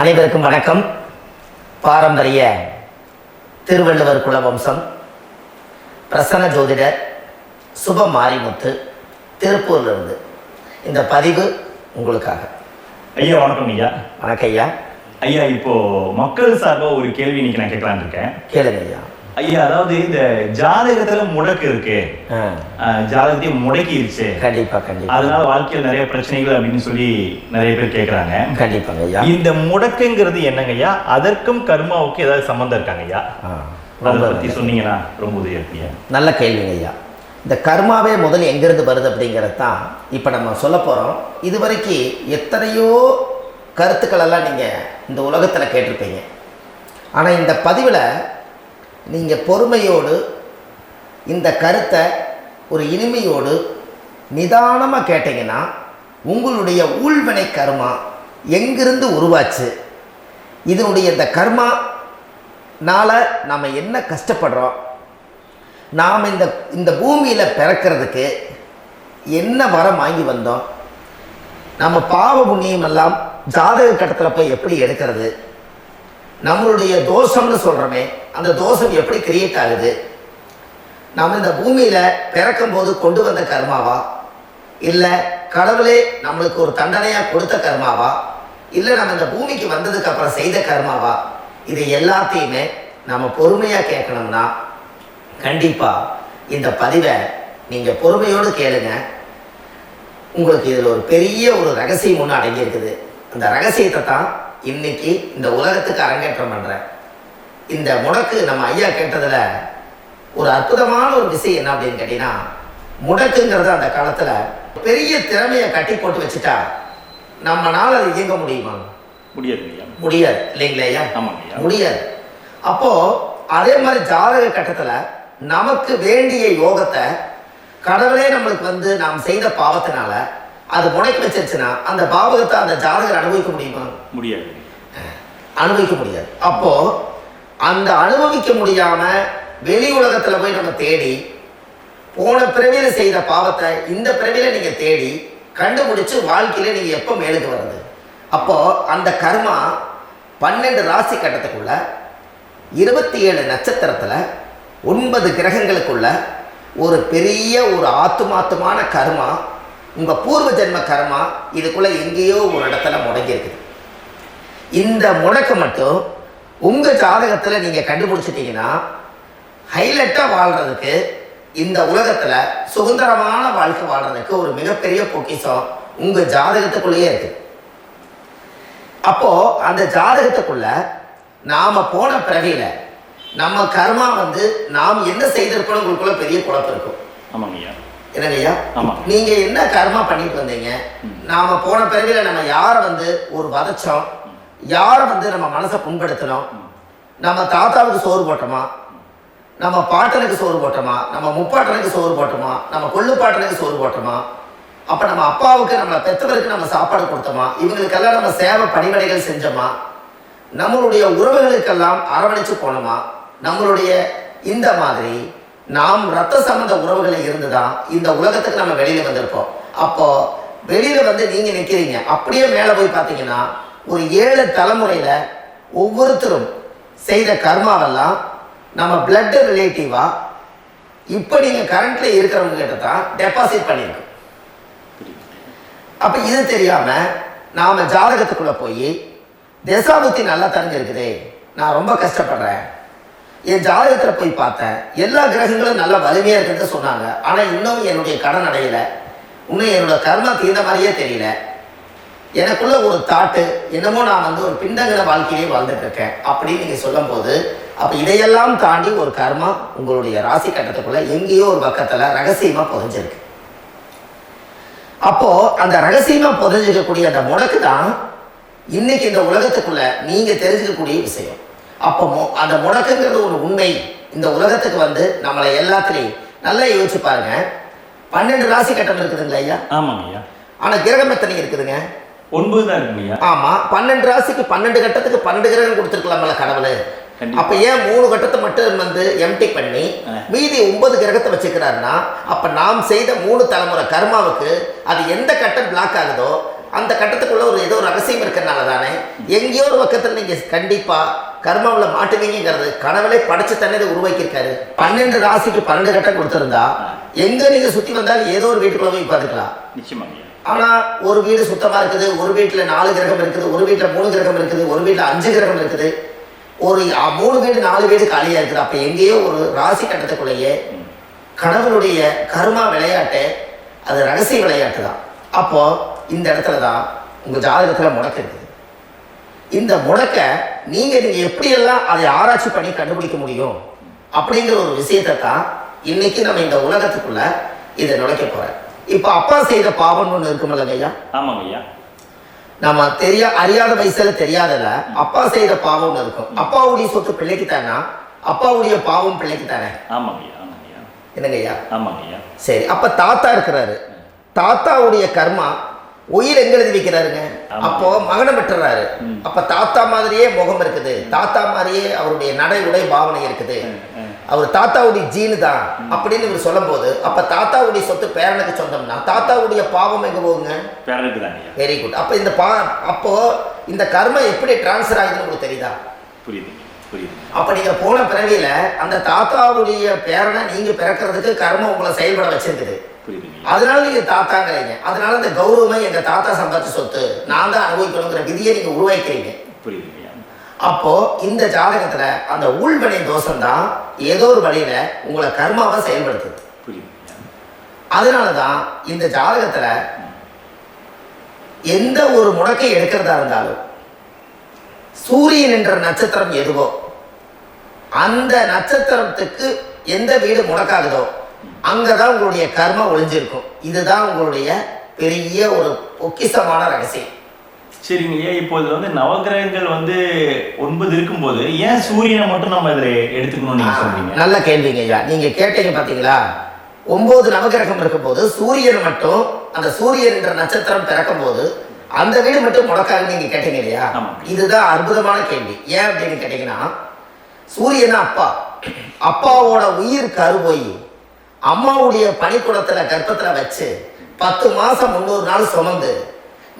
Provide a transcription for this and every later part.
அனைவருக்கும் வணக்கம். பாரம்பரிய திருவள்ளுவர் குலவம்சம் பிரசன்ன ஜோதிடர் சுப மாரிமுத்து திருப்பூர்லேருந்து இந்த பதிவு உங்களுக்காக. ஐயா வணக்கம். ஐயா வணக்கம் ஐயா. ஐயா இப்போ மக்கள் சார்பாக ஒரு கேள்வி இன்னைக்கு நான் கேட்கலான்னு இருக்கேன். கேளுங்க ஐயா. ஐயா, அதாவது இந்த ஜாதகத்துல முடக்கு இருக்கு, ஜாதகத்தையும் முடக்கிருச்சு, கண்டிப்பா கண்டிப்பா, அதனால வாழ்க்கையில் நிறைய பிரச்சனைகள் அப்படின்னு சொல்லி நிறைய பேர் கேட்கறாங்க. கண்டிப்பாங்க ஐயா. இந்த முடக்குங்கிறது என்னங்க ஐயா? அதற்கும் கர்மாவுக்கு ஏதாவது சம்பந்தம் இருக்காங்க ஐயா? அதை பத்தி சொன்னீங்கன்னா ரொம்ப உதவியா இருக்கு. நல்ல கேள்விங்க ஐயா. இந்த கர்மாவே முதல் எங்கிருந்து வருது அப்படிங்கிறது தான் இப்போ நம்ம சொல்ல போகிறோம். இதுவரைக்கும் எத்தனையோ கருத்துக்களெல்லாம் நீங்கள் இந்த உலகத்தில் கேட்டிருப்பீங்க. ஆனால் இந்த பதிவில் நீங்கள் பொறுமையோடு இந்த கருத்தை ஒரு இனிமையோடு நிதானமாக கேட்டிங்கன்னா உங்களுடைய ஊழ்வினை கர்மா எங்கிருந்து உருவாச்சு, இதனுடைய இந்த கர்மானால் நாம் என்ன கஷ்டப்படுறோம், நாம் இந்த பூமியில் பிறக்கிறதுக்கு என்ன வரம் வாங்கி வந்தோம், நம்ம பாவ புண்ணியம் எல்லாம் ஜாதக கட்டத்தில் போய் எப்படி எடுக்கிறது, நம்மளுடைய தோஷம்னு சொல்கிறோமே அந்த தோஷம் எப்படி கிரியேட் ஆகுது, நம்ம இந்த பூமியில் பிறக்கும் போது கொண்டு வந்த கர்மாவா, இல்லை கடவுளே நம்மளுக்கு ஒரு தண்டனையாக கொடுத்த கர்மாவா, இல்லை நம்ம இந்த பூமிக்கு வந்ததுக்கு அப்புறம் செய்த கர்மாவா, இது எல்லாத்தையுமே நம்ம பொறுமையாக கேட்கணும்னா கண்டிப்பாக இந்த பதிவை நீங்கள் பொறுமையோடு கேளுங்க. உங்களுக்கு இதில் ஒரு பெரிய ஒரு ரகசியம் ஒன்று அடங்கியிருக்குது. அந்த ரகசியத்தை தான் இன்னைக்கு இந்த உலகத்துக்கு அரங்கேற்றம் பண்ணுறேன். இந்த முடக்கு நம்ம ஐயா கேட்டதில் ஒரு அற்புதமான ஒரு விஷயம் என்ன அப்படின்னு கேட்டிங்கன்னா, முடக்குங்கிறது அந்த காலத்தில் பெரிய திறமையை கட்டி போட்டு வச்சுட்டா நம்மளால் அது இயங்க முடியுமா? முடியாது இல்லைங்களா ஐயா? முடியாது. அப்போது அதே மாதிரி ஜாதக கட்டத்தில் நமக்கு வேண்டிய யோகத்தை கடவுளே நம்மளுக்கு நாம் செய்த பாவத்தினால அது முடக்கி வச்சிருச்சுன்னா அந்த பாவகத்தை அந்த ஜாதகர் அனுபவிக்க முடியுமா? முடியாது, அனுபவிக்க முடியாது. அப்போ அந்த அனுபவிக்க முடியாம வெளி உலகத்துல போய் நம்ம தேடி போன பிறவியில செய்த பாவத்தை இந்த பிறவியில நீங்க தேடி கண்டுபிடிச்சு வாழ்க்கையில நீங்க எப்போ மேலுக்கு வருது? அப்போ அந்த கர்மா 12 ராசி கட்டத்துக்குள்ள 27 நட்சத்திரத்துல 9 கிரகங்களுக்குள்ள ஒரு பெரிய ஒரு ஆத்துமாத்துமான கர்மா, உங்க பூர்வ ஜென்ம கர்மா இதுக்குள்ள எங்கேயோ ஒரு இடத்துல முடங்கி இருக்குது. இந்த முடக்க மட்டும் உங்க ஜாதகத்துல நீங்க கண்டுபிடிச்சிட்டீங்கன்னா ஹைலைட்டா வாழ்றதுக்கு இந்த உலகத்துல சுதந்திரமான வாழ்க்கை வாழ்றதுக்கு ஒரு மிகப்பெரிய பொக்கிஷம் உங்க ஜாதகத்துக்குள்ளேயே இருக்கு. அப்போ அந்த ஜாதகத்துக்குள்ள நாம போன பிறவியில நம்ம கர்மா நாம் என்ன செய்திருக்கணும் உங்களுக்குள்ள பெரிய குழப்பம் இருக்கும். என்னங்கய்யா, நீங்க என்ன கர்மா பண்ணிட்டு வந்தீங்க, நாம போன பிறவில நம்ம யாரை ஒரு வதச்சோம், யாரை நம்ம மனசை புண்படுத்தணும், நம்ம தாத்தாவுக்கு சோறு போட்டோமா, நம்ம பாட்டனுக்கு சோறு போட்டோமா, நம்ம முப்பாட்டனுக்கு சோறு போட்டோமா, நம்ம கொள்ளு பாட்டனுக்கு சோறு போட்டோமா, அப்ப நம்ம அப்பாவுக்கு நம்மளை பெற்றவருக்கு நம்ம சாப்பாடு கொடுத்தோமா, இவங்களுக்கெல்லாம் நம்ம சேவை பணிவடைகள் செஞ்சோமா, நம்மளுடைய உறவுகளுக்கெல்லாம் அரவணைச்சு போனோமா, நம்மளுடைய இந்த மாதிரி நாம் ரத்த சம்பந்த உறவுகளை இருந்துதான் இந்த உலகத்துக்கு நம்ம வெளியில வந்திருப்போம். அப்போ வெளியில நீங்க நிற்கிறீங்க, அப்படியே மேலே போய் பார்த்தீங்கன்னா ஒரு 7 தலைமுறையில ஒவ்வொருத்தரும் செய்த கர்மாவெல்லாம் நம்ம பிளட் ரிலேட்டிவா இப்போ நீங்க கரண்ட்ல இருக்கிறவங்க கிட்ட தான் டெபாசிட் பண்ணியிருக்கு. அப்ப இது தெரியாம நாம ஜாதகத்துக்குள்ள போய் தசாபுத்தி நல்லா தெரிஞ்சிருக்குதே, நான் ரொம்ப கஷ்டப்படுறேன், என் ஜாதகத்தில் போய் பார்த்தேன் எல்லா கிரகங்களும் நல்ல வலிமையா இருக்குன்னு சொன்னாங்க, ஆனா இன்னும் என்னுடைய கடன் அடையல, இன்னும் என்னோட கர்மா தீர்ந்த மாதிரியே தெரியல, எனக்குள்ள ஒரு தாட்டு என்னமோ நான் ஒரு பிண்டங்கிற வாழ்க்கையிலே வாழ்ந்துட்டு இருக்கேன் அப்படின்னு நீங்க சொல்லும் போது, அப்ப இதையெல்லாம் தாண்டி ஒரு கர்மா உங்களுடைய ராசி கட்டத்துக்குள்ள எங்கேயோ ஒரு பக்கத்துல ரகசியமா புதைஞ்சிருக்கு. அப்போ அந்த ரகசியமா புதைஞ்சிருக்கக்கூடிய அந்த முடக்கு தான் இன்னைக்கு இந்த உலகத்துக்குள்ள நீங்க தெரிஞ்சுக்கக்கூடிய விஷயம். அப்போ அந்த முடக்குங்கிறது ஒரு உண்மை இந்த உலகத்துக்கு நம்மளை எல்லாத்துலேயும் நல்லா யோசிச்சு பாருங்க. 12 ராசி கட்டம் இருக்குதுங்களா ஐயா? ஆமாங்க ஐயா. ஆனா கிரகம் எத்தனை இருக்குதுங்க? 9 தான் இருக்குங்க. ஆமா, 12 ராசிக்கு 12 கட்டத்துக்கு 12 கிரகம் கொடுத்துருக்கலாம்ல கடவுள். அப்ப ஏன் 3 கட்டத்தை மட்டும் எம்டி பண்ணி மீதி 9 கிரகத்தை வச்சுக்கிறாருன்னா, அப்ப நாம் செய்த 3 தலைமுறை கர்மாவுக்கு அது எந்த கட்டம் பிளாக் ஆகுதோ அந்த கட்டத்துக்குள்ள ஒரு ஏதோ ஒரு ரகசியம் இருக்கிறனால தானே எங்கேயோ ஒரு பக்கத்தில் நீங்கள் கண்டிப்பாக கர்மாவில் மாட்டுவீங்கிறது கனவுலே படைச்சு தானே இதை உருவாக்கியிருக்காரு. 12 ராசிக்கு 12 கட்டம் கொடுத்துருந்தா எங்கே நீங்கள் சுற்றி வந்தாலும் ஏதோ ஒரு வீட்டுக்குள்ள போய் பார்த்துக்கலாம். நிச்சயமாங்க. ஆனால் ஒரு வீடு சுத்தமாக இருக்குது, ஒரு வீட்டில் 4 கிரகம் இருக்குது, ஒரு வீட்டில் 3 கிரகம் இருக்குது, ஒரு வீட்டில் 5 கிரகம் இருக்குது, ஒரு 3 வீடு 4 வீடு காலியாக இருக்குது. அப்போ எங்கேயோ ஒரு ராசி கட்டத்துக்குள்ளேயே கடவுளுடைய கர்மா விளையாட்டு, அது ரகசிய விளையாட்டு தான். அப்போ இந்த இடத்துல தான் உங்கள் ஜாதகத்தில் முடக்கு இருக்குது. இந்த முடக்க நீங்கள் எப்படியெல்லாம் அதை ஆராய்ச்சி பண்ணி கண்டுபிடிக்க முடியும் அப்படிங்கிற ஒரு விஷயத்தை தான் இன்னைக்கு நம்ம இந்த உலகத்துக்குள்ள இதை நுழைக்க போகிறேன். இப்போ அப்பா செய்த பாவம்னு ஒன்று இருக்குமில்ல ஐயா? ஆமாங்க ஐயா. நம்ம அறியாத வயசுல தெரியாதல அப்பா செய்த பாவம்னு இருக்கும். அப்பாவுடைய சொத்து பிள்ளைக்கு தானா, அப்பாவுடைய பாவம் பிள்ளைக்கு தானே? ஆமாங்க ஐயா. ஆமாங்க ஐயா. என்னங்க ஐயா? ஆமாங்க ஐயா. சரி, அப்ப தாத்தா இருக்கிறாரு, தாத்தாவுடைய கர்மா உயிர் எங்க எழுதி வைக்கிறாருங்க? அப்போ மகனை பெற்றுறாரு. அப்ப தாத்தா மாதிரியே முகம் இருக்குது, தாத்தா மாதிரியே அவருடைய நடை உடை பாவனை இருக்குது, அவர் தாத்தாவுடைய ஜீனு தான் அப்படின்னு இவர் சொல்லும் போது அப்ப தாத்தாவுடைய சொத்து பேரனுக்கு சொந்தம்னா தாத்தாவுடைய பாவம் எங்க போகுங்க? பேரனுக்கு தான். Very good. அப்ப இந்த அப்போ இந்த கர்ம எப்படி டிரான்ஸ்ஃபர் ஆகுதுன்னு உங்களுக்கு தெரியுதா? புரியுது புரியுது. அப்ப நீங்க போன பிறவியில அந்த தாத்தாவுடைய பேரனை நீங்க பிறக்கிறதுக்கு கர்மம் உங்களை செயல்பட வச்சிருக்குது. அதனால நீங்க தாத்தாங்கிறீங்க. அதனால இந்த கௌரவமே எங்க தாத்தா சம்பாதிச்ச சொத்து, நான் தான் அனுபவிக்கணுங்கிற விதியை நீங்க உருவாக்கிறீங்க. புரியுது. அப்போ இந்த ஜாதகத்துல அந்த உள்வினை தோஷம் தான் ஏதோ ஒரு வழியில உங்களை கர்மாவை செயல்படுத்துது. அதனாலதான் இந்த ஜாதகத்துல எந்த ஒரு முடக்கை எடுக்கிறதா இருந்தாலும் சூரியன் என்ற நட்சத்திரம் எதுவோ அந்த நட்சத்திரத்துக்கு எந்த வீடு முடக்காகுதோ அங்கதான் உங்களுடைய கர்மா ஒளிஞ்சிருக்கும். இதுதான் உங்களுடைய பெரிய ஒரு பொக்கிஷமான ரகசியம். சரிங்க ஐயா. இப்போ இது நவகிரகங்கள் 9 இருக்கும்போது ஏன் சூரியனை மட்டும் நம்ம இதில் எடுத்துக்கணும்னு நீங்க சொல்றீங்க? நல்ல கேள்விங்க ஐயா. நீங்க கேட்டீங்க பாத்தீங்களா, 9 நவகிரகம் இருக்கும்போது சூரியன் மட்டும், அந்த சூரியன் என்ற நட்சத்திரம் பிறக்கும் போது அந்த வீடு மட்டும் முடக்காக நீங்க கேட்டீங்க இல்லையா? இதுதான் அற்புதமான கேள்வி. ஏன் அப்படின்னு கேட்டீங்கன்னா, சூரியனா அப்பா, அப்பாவோட உயிர் கருவோய் அம்மாவுடைய பனிக்குடத்துல கர்ப்பத்துல வச்சு 10 மாசம் 300 நாள் சுமந்து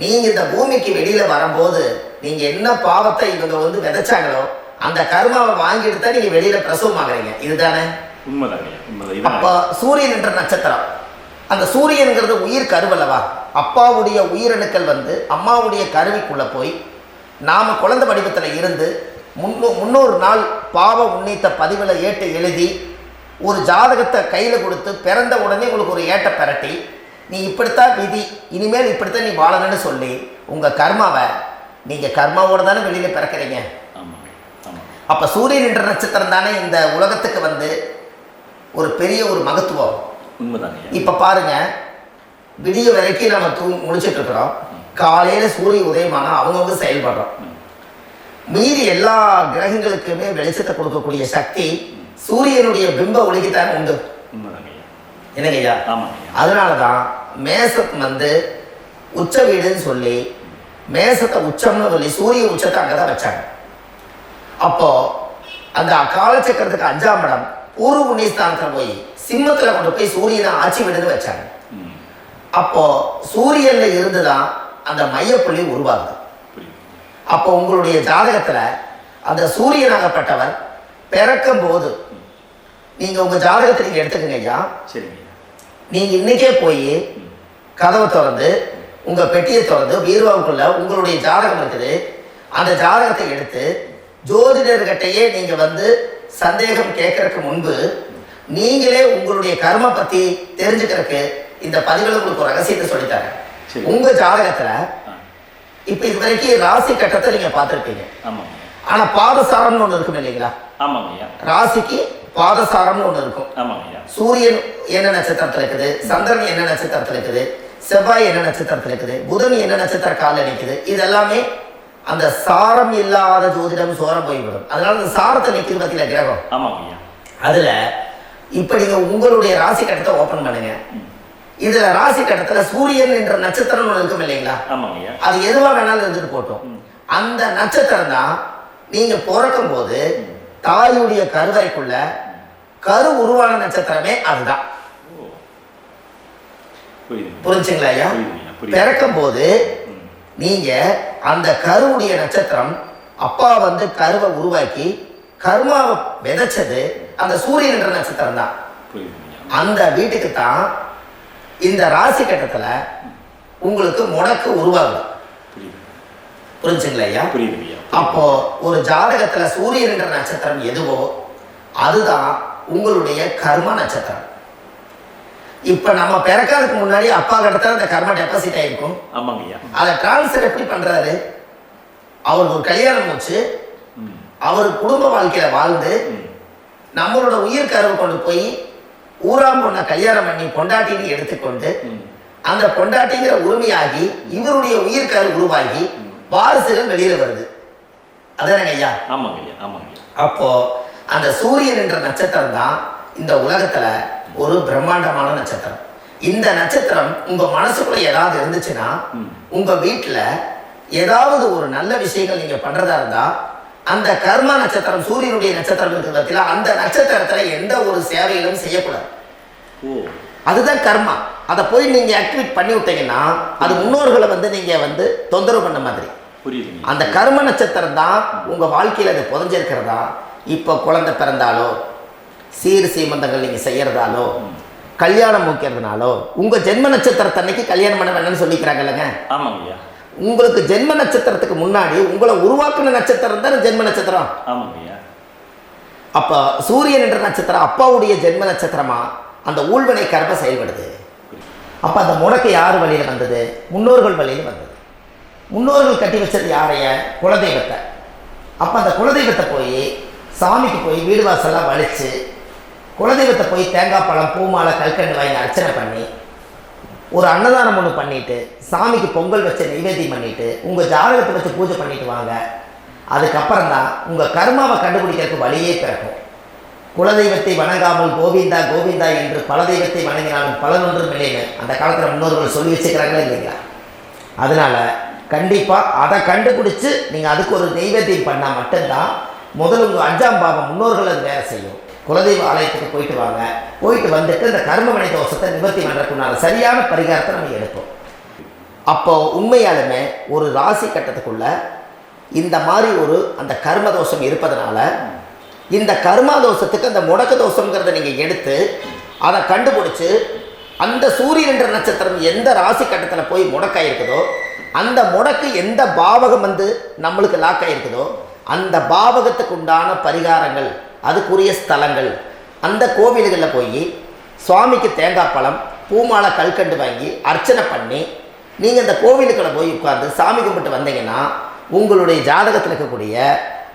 நீங்க இந்த பூமிக்கு வெளியில வரும்போது நீங்க என்ன பாவத்தை இவங்க விதைச்சாங்களோ அந்த கர்மாவை வாங்கிட்டு தான் நீங்க வெளியில பிரசவம் ஆகுறீங்க. இதுதானே உண்மைதாங்க. அப்ப சூரியன் என்ற நட்சத்திரம், அந்த சூரியன்கிறது உயிர் கருவல்லவா? அப்பாவுடைய உயிரணுக்கள் அம்மாவுடைய கருவிக்குள்ள போய் நாம குழந்தை வடிவத்துல இருந்து 300 நாள் பாவ உன்னித்த பதிவுல ஏட்டு எழுதி ஒரு ஜாதகத்தை கையில கொடுத்து பிறந்த உடனே உங்களுக்கு ஒரு ஏட்டை பெரட்டி நீ இப்படித்தான் விதி, இனிமேல் இப்படித்தான் நீ வாழணும்னு சொல்லி உங்க கர்மாவை நீங்க கர்மாவோட தானே வெளியில பிறக்கிறீங்க. அப்ப சூரியன் என்ற நட்சத்திரம் தானே இந்த உலகத்துக்கு ஒரு பெரிய ஒரு மகத்துவம். இப்ப பாருங்க, விடிய வரைக்கும் நம்ம முடிச்சுட்டு இருக்கிறோம். காலையில சூரிய உதயமானா அவங்கவுங்க செயல்படுறோம். மீறி எல்லா கிரகங்களுக்குமே வெளிச்சத்தை கொடுக்கக்கூடிய சக்தி சூரியனுடைய பிம்ப ஒளிக்குத்தான் உண்டு. என்னங்கய்யா? அதனாலதான் மேசம் உச்ச வீடுன்னு சொல்லி மேசத்தை உச்சம்னு சொல்லி சூரிய உச்சத்தை அங்கதான் வச்சாங்க. அப்போ அந்த காலச்சக்கரத்துக்கு 5ஆம் இடம் பூர்வ புண்ணியஸ்தானத்துல போய் சிம்மத்துல கொண்டு போய் சூரியனை ஆட்சி விடுன்னு வச்சாங்க. அப்போ சூரியன்ல இருந்துதான் அந்த மையப்புள்ளி உருவாகுது. அப்போ உங்களுடைய ஜாதகத்துல அந்த சூரியனாகப்பட்டவர் பிறக்கும் போது நீங்க உங்க ஜாதகத்தை நீங்க எடுத்துக்கங்க ஐயா. நீங்க இன்னைக்கே போய் கதவை திறந்து உங்க பெட்டியை திறந்து பீர்வாவுக்குள்ள உங்களுடைய ஜாதகம் இருக்குது, அந்த ஜாதகத்தை எடுத்து ஜோதிடர்கிட்டையே நீங்க சந்தேகம் கேட்கறதுக்கு முன்பு நீங்களே உங்களுடைய கர்ம பத்தி தெரிஞ்சுக்கிறதுக்கு இந்த பதிவுல உங்களுக்கு ஒரு ரகசியத்தை சொல்லித்தாங்க. உங்க ஜாதகத்துல இப்ப இது வரைக்கும் ராசி கட்டத்தை நீங்க பார்த்திருப்பீங்க. ஆனா பாதசாரம்னு ஒண்ணு இருக்கும் இல்லைங்களா? ராசிக்கு பாதசாரம்னு ஒண்ணு இருக்கும். சூரியன் என்ன நட்சத்திரத்துல இருக்குது, சந்திரன் என்ன நட்சத்திரத்துல இருக்குது, செவ்வாய் என்ன நட்சத்திரத்துல இருக்குது, புதன் என்ன நட்சத்திர கால நிற்குது, இது எல்லாமே அந்த சாரம் இல்லாத ஜோதிடம் சோரம் போய்விடும். அதனால அந்த சாரத்தை நிற்கிறது பத்தியில கிரகம். அதுல இப்ப நீங்க உங்களுடைய ராசி கட்டத்தை ஓபன் பண்ணுங்க. இதுல ராசி கட்டத்துல சூரியன் என்ற நட்சத்திரம் ஒண்ணு இருக்கும் இல்லைங்களா? அது எதுவா வேணாலும் இருந்துட்டு போட்டோம். அந்த நட்சத்திரம் தான் நீங்க பிறக்கும் போது தாயுடைய கருவறைக்குள்ள கரு உருவான நட்சத்திரமே அதுதான். புரிஞ்சுங்களா ஐயா? பிறக்கும் போது நீங்கள் அந்த கருவுடைய நட்சத்திரம் அப்பா வந்து கருவை உருவாக்கி கர்மாவை விதைச்சது அந்த சூரியன் என்ற நட்சத்திரம் தான். அந்த வீட்டுக்கு தான் இந்த ராசி கட்டத்தில் உங்களுக்கு முடக்கு உருவாகுது. புரிஞ்சுங்களா ஐயா? அப்போ ஒரு ஜாதகத்துல சூரியன் என்ற நட்சத்திரம் எதுவோ அதுதான் உங்களுடைய கர்ம நட்சத்திரம். இப்ப நம்ம பிறக்கிறதுக்கு முன்னாடி அப்பா கிட்ட அந்த கர்ம டெபாசிட் ஆயிருக்கும். அதை டிரான்ஸ்ஃபர் எப்படி பண்றாரு? அவர் ஒரு கல்யாணம் வச்சு அவர் குடும்ப வாழ்க்கையில வாழ்ந்து நம்மளோட உயிர் கருவை கொண்டு போய் ஊராம் பொண்ண கல்யாணம் பண்ணி பொண்டாட்டின்னு எடுத்துக்கொண்டு அந்த பொண்டாட்டிங்கிற உரிமையாகி இவருடைய உயிர் கரு உருவாகி வாரிசுகள் வெளியில வருது. அதானே ஐயா? அப்போ அந்த சூரியன் என்ற நட்சத்திரம் தான் இந்த உலகத்துல ஒரு பிரம்மாண்டமான நட்சத்திரம். இந்த நட்சத்திரம் உங்க மனசுக்குள்ள ஏதாவது இருந்துச்சுன்னா உங்க வீட்டுல ஏதாவது ஒரு நல்ல விஷயங்கள் நீங்க பண்றதா இருந்தா அந்த கர்ம நட்சத்திரம் சூரியனுடைய நட்சத்திரம் இருக்கிறதுல அந்த நட்சத்திரத்துல எந்த ஒரு சேவைகளும் செய்யக்கூடாது. அதுதான் கர்மா. அதை போய் நீங்க ஆக்டிவேட் பண்ணி விட்டீங்கன்னா அது முன்னோர்களை வந்து நீங்க வந்து தொந்தரவு பண்ண மாதிரி. அந்த கர்ம நட்சத்திரம் தான் உங்க வாழ்க்கையில அது புதஞ்சிருக்கிறதா. இப்போ குழந்தை பிறந்தாலோ சீர் சீமந்தங்கள் நீங்க செய்யறதாலோ கல்யாணம் முக்கிறதுனாலோ உங்க ஜென்ம நட்சத்திரத்தன்னைக்கு கல்யாணம் பண்ண வேணும்னு சொல்லிக்கிறாங்க இல்லைங்க? உங்களுக்கு ஜென்ம நட்சத்திரத்துக்கு முன்னாடி உங்களை உருவாக்குன நட்சத்திரம் தான் ஜென்ம நட்சத்திரம். அப்ப சூரியன் என்ற நட்சத்திரம் அப்பாவுடைய ஜென்ம நட்சத்திரமா அந்த ஊழ்வினை கர்ம செயல்படுது. அப்ப அந்த முடக்கு யார் வழியில வந்தது? முன்னோர்கள் வழியில வந்தது. முன்னோர்கள் கட்டி வச்சது யாரைய? குலதெய்வத்தை. அப்ப அந்த குலதெய்வத்தை போய் சாமிக்கு போய் வீடு வாசல்லாம் வலிச்சு குலதெய்வத்தை போய் தேங்காய் பழம் பூமாலை கல்கண்டு வாங்கி அர்ச்சனை பண்ணி ஒரு அன்னதானம் ஒன்று பண்ணிட்டு சாமிக்கு பொங்கல் வச்ச நைவேத்தியம் பண்ணிட்டு உங்க ஜாதகத்தை வச்சு பூஜை பண்ணிட்டு வாங்க. அதுக்கப்புறம் தான் உங்க கர்மாவை கண்டுபிடிக்கிறதுக்கு வழியே பிறக்கும். குலதெய்வத்தை வணங்காமல் கோவிந்தா கோவிந்தா என்று பல தெய்வத்தை வணங்கினாலும் பலனொன்றும் இல்லைன்னு அந்த காலத்தில் முன்னோர்கள் சொல்லி வச்சுக்கிறாங்களா இல்லைங்களா? அதனால கண்டிப்பாக அதை கண்டுபிடிச்சு நீங்கள் அதுக்கு ஒரு நெய்வேத்தியம் பண்ணால் மட்டும்தான் முதல்ல உங்கள் 5ஆம் பாவம் முன்னோர்கள் அது வேலை செய்யும். குலதெய்வ ஆலயத்துக்கு போயிட்டு வாங்க. போயிட்டு வந்துட்டு இந்த கர்மவினை தோஷத்தை நிவர்த்தி பண்ணுறதுக்குனால சரியான பரிகாரத்தை நம்ம எடுப்போம். அப்போ உண்மையாலுமே ஒரு ராசி கட்டத்துக்குள்ள இந்த மாதிரி ஒரு அந்த கர்ம தோஷம் இருப்பதனால இந்த கர்மா தோஷத்துக்கு அந்த முடக்க தோஷங்கிறத நீங்கள் எடுத்து அதை கண்டுபிடிச்சு அந்த சூரியன் என்ற நட்சத்திரம் எந்த ராசி கட்டத்தில் போய் முடக்காயிருக்குதோ அந்த முடக்கு எந்த பாவகம் வந்து நம்மளுக்கு லாக் ஆகிருக்குதோ அந்த பாவகத்துக்கு உண்டான பரிகாரங்கள் அதுக்குரிய ஸ்தலங்கள் அந்த கோவில்களில் போய் சுவாமிக்கு தேங்காய் பழம் பூமாலை கல்கண்டு வாங்கி அர்ச்சனை பண்ணி நீங்கள் அந்த கோவிலுக்குள்ள போய் உட்கார்ந்து சாமி கும்பிட்டு வந்தீங்கன்னா உங்களுடைய ஜாதகத்தில் இருக்கக்கூடிய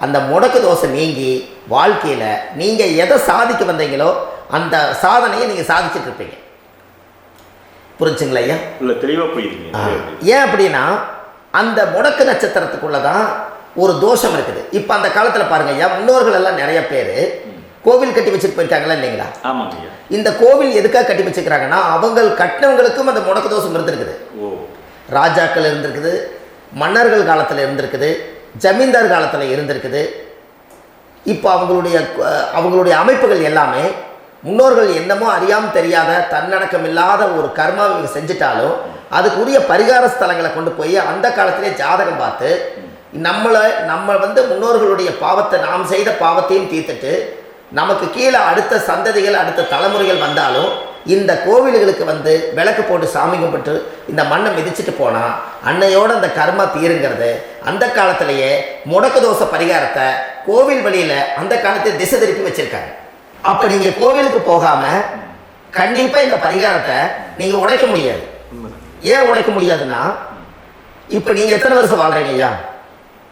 அந்த முடக்கு தோசை நீங்கி வாழ்க்கையில் நீங்கள் எதை சாதிக்க வந்தீங்களோ அந்த சாதனையை நீங்கள் சாதிச்சுட்டு இருப்பீங்க. புரிஞ்சுங்களா ஐயா? இல்லை, தெளிவாக புரியுதுங்க. ஏன் அப்படின்னா அந்த முடக்கு நட்சத்திரத்துக்குள்ள தான் ஒரு தோஷம் இருக்குது. இப்போ அந்த காலத்தில் பாருங்க ஐயா, முன்னோர்கள் எல்லாம் நிறைய பேர் கோவில் கட்டி வச்சுட்டு போயிருக்காங்களா இல்லைங்களா? ஆமாங்க ஐயா. இந்த கோவில் எதுக்காக கட்டி வச்சுக்கிறாங்கன்னா அவங்க கட்டினவங்களுக்கும் அந்த முடக்கு தோஷம் இருந்திருக்குது. ராஜாக்கள் இருந்திருக்குது, மன்னர்கள் காலத்தில் இருந்திருக்குது, ஜமீன்தார் காலத்தில் இருந்திருக்குது. இப்போ அவங்களுடைய அமைப்புகள் எல்லாமே முன்னோர்கள் என்னமோ அறியாமல் தெரியாத தன்னடக்கம் இல்லாத ஒரு கர்மாவை செஞ்சுட்டாலும் அதுக்குரிய பரிகார ஸ்தலங்களை கொண்டு போய் அந்த காலத்திலே ஜாதகம் பார்த்து நம்ம வந்து முன்னோர்களுடைய பாவத்தை நாம் செய்த பாவத்தையும் தீர்த்துட்டு நமக்கு கீழே அடுத்த சந்ததிகள் அடுத்த தலைமுறைகள் வந்தாலும் இந்த கோவில்களுக்கு வந்து விளக்கு போட்டு சாமி கும்பிட்டு இந்த மண்ணை மிதிச்சுட்டு போனால் அன்னையோட அந்த கர்மா தீருங்கிறது அந்த காலத்திலேயே முடக்கு தோச பரிகாரத்தை கோவில் வழியில் அந்த காலத்தில் திசை திருப்பி வச்சுருக்காங்க. அப்போ நீங்கள் கோவிலுக்கு போகாமல் கண்டிப்பாக இந்த பரிகாரத்தை நீங்கள் உடைக்க முடியாது. ஏன் உடைக்க முடியாதுன்னா இப்போ நீங்கள் எத்தனை வருஷம் வாழ்கிறீங்க ஐயா?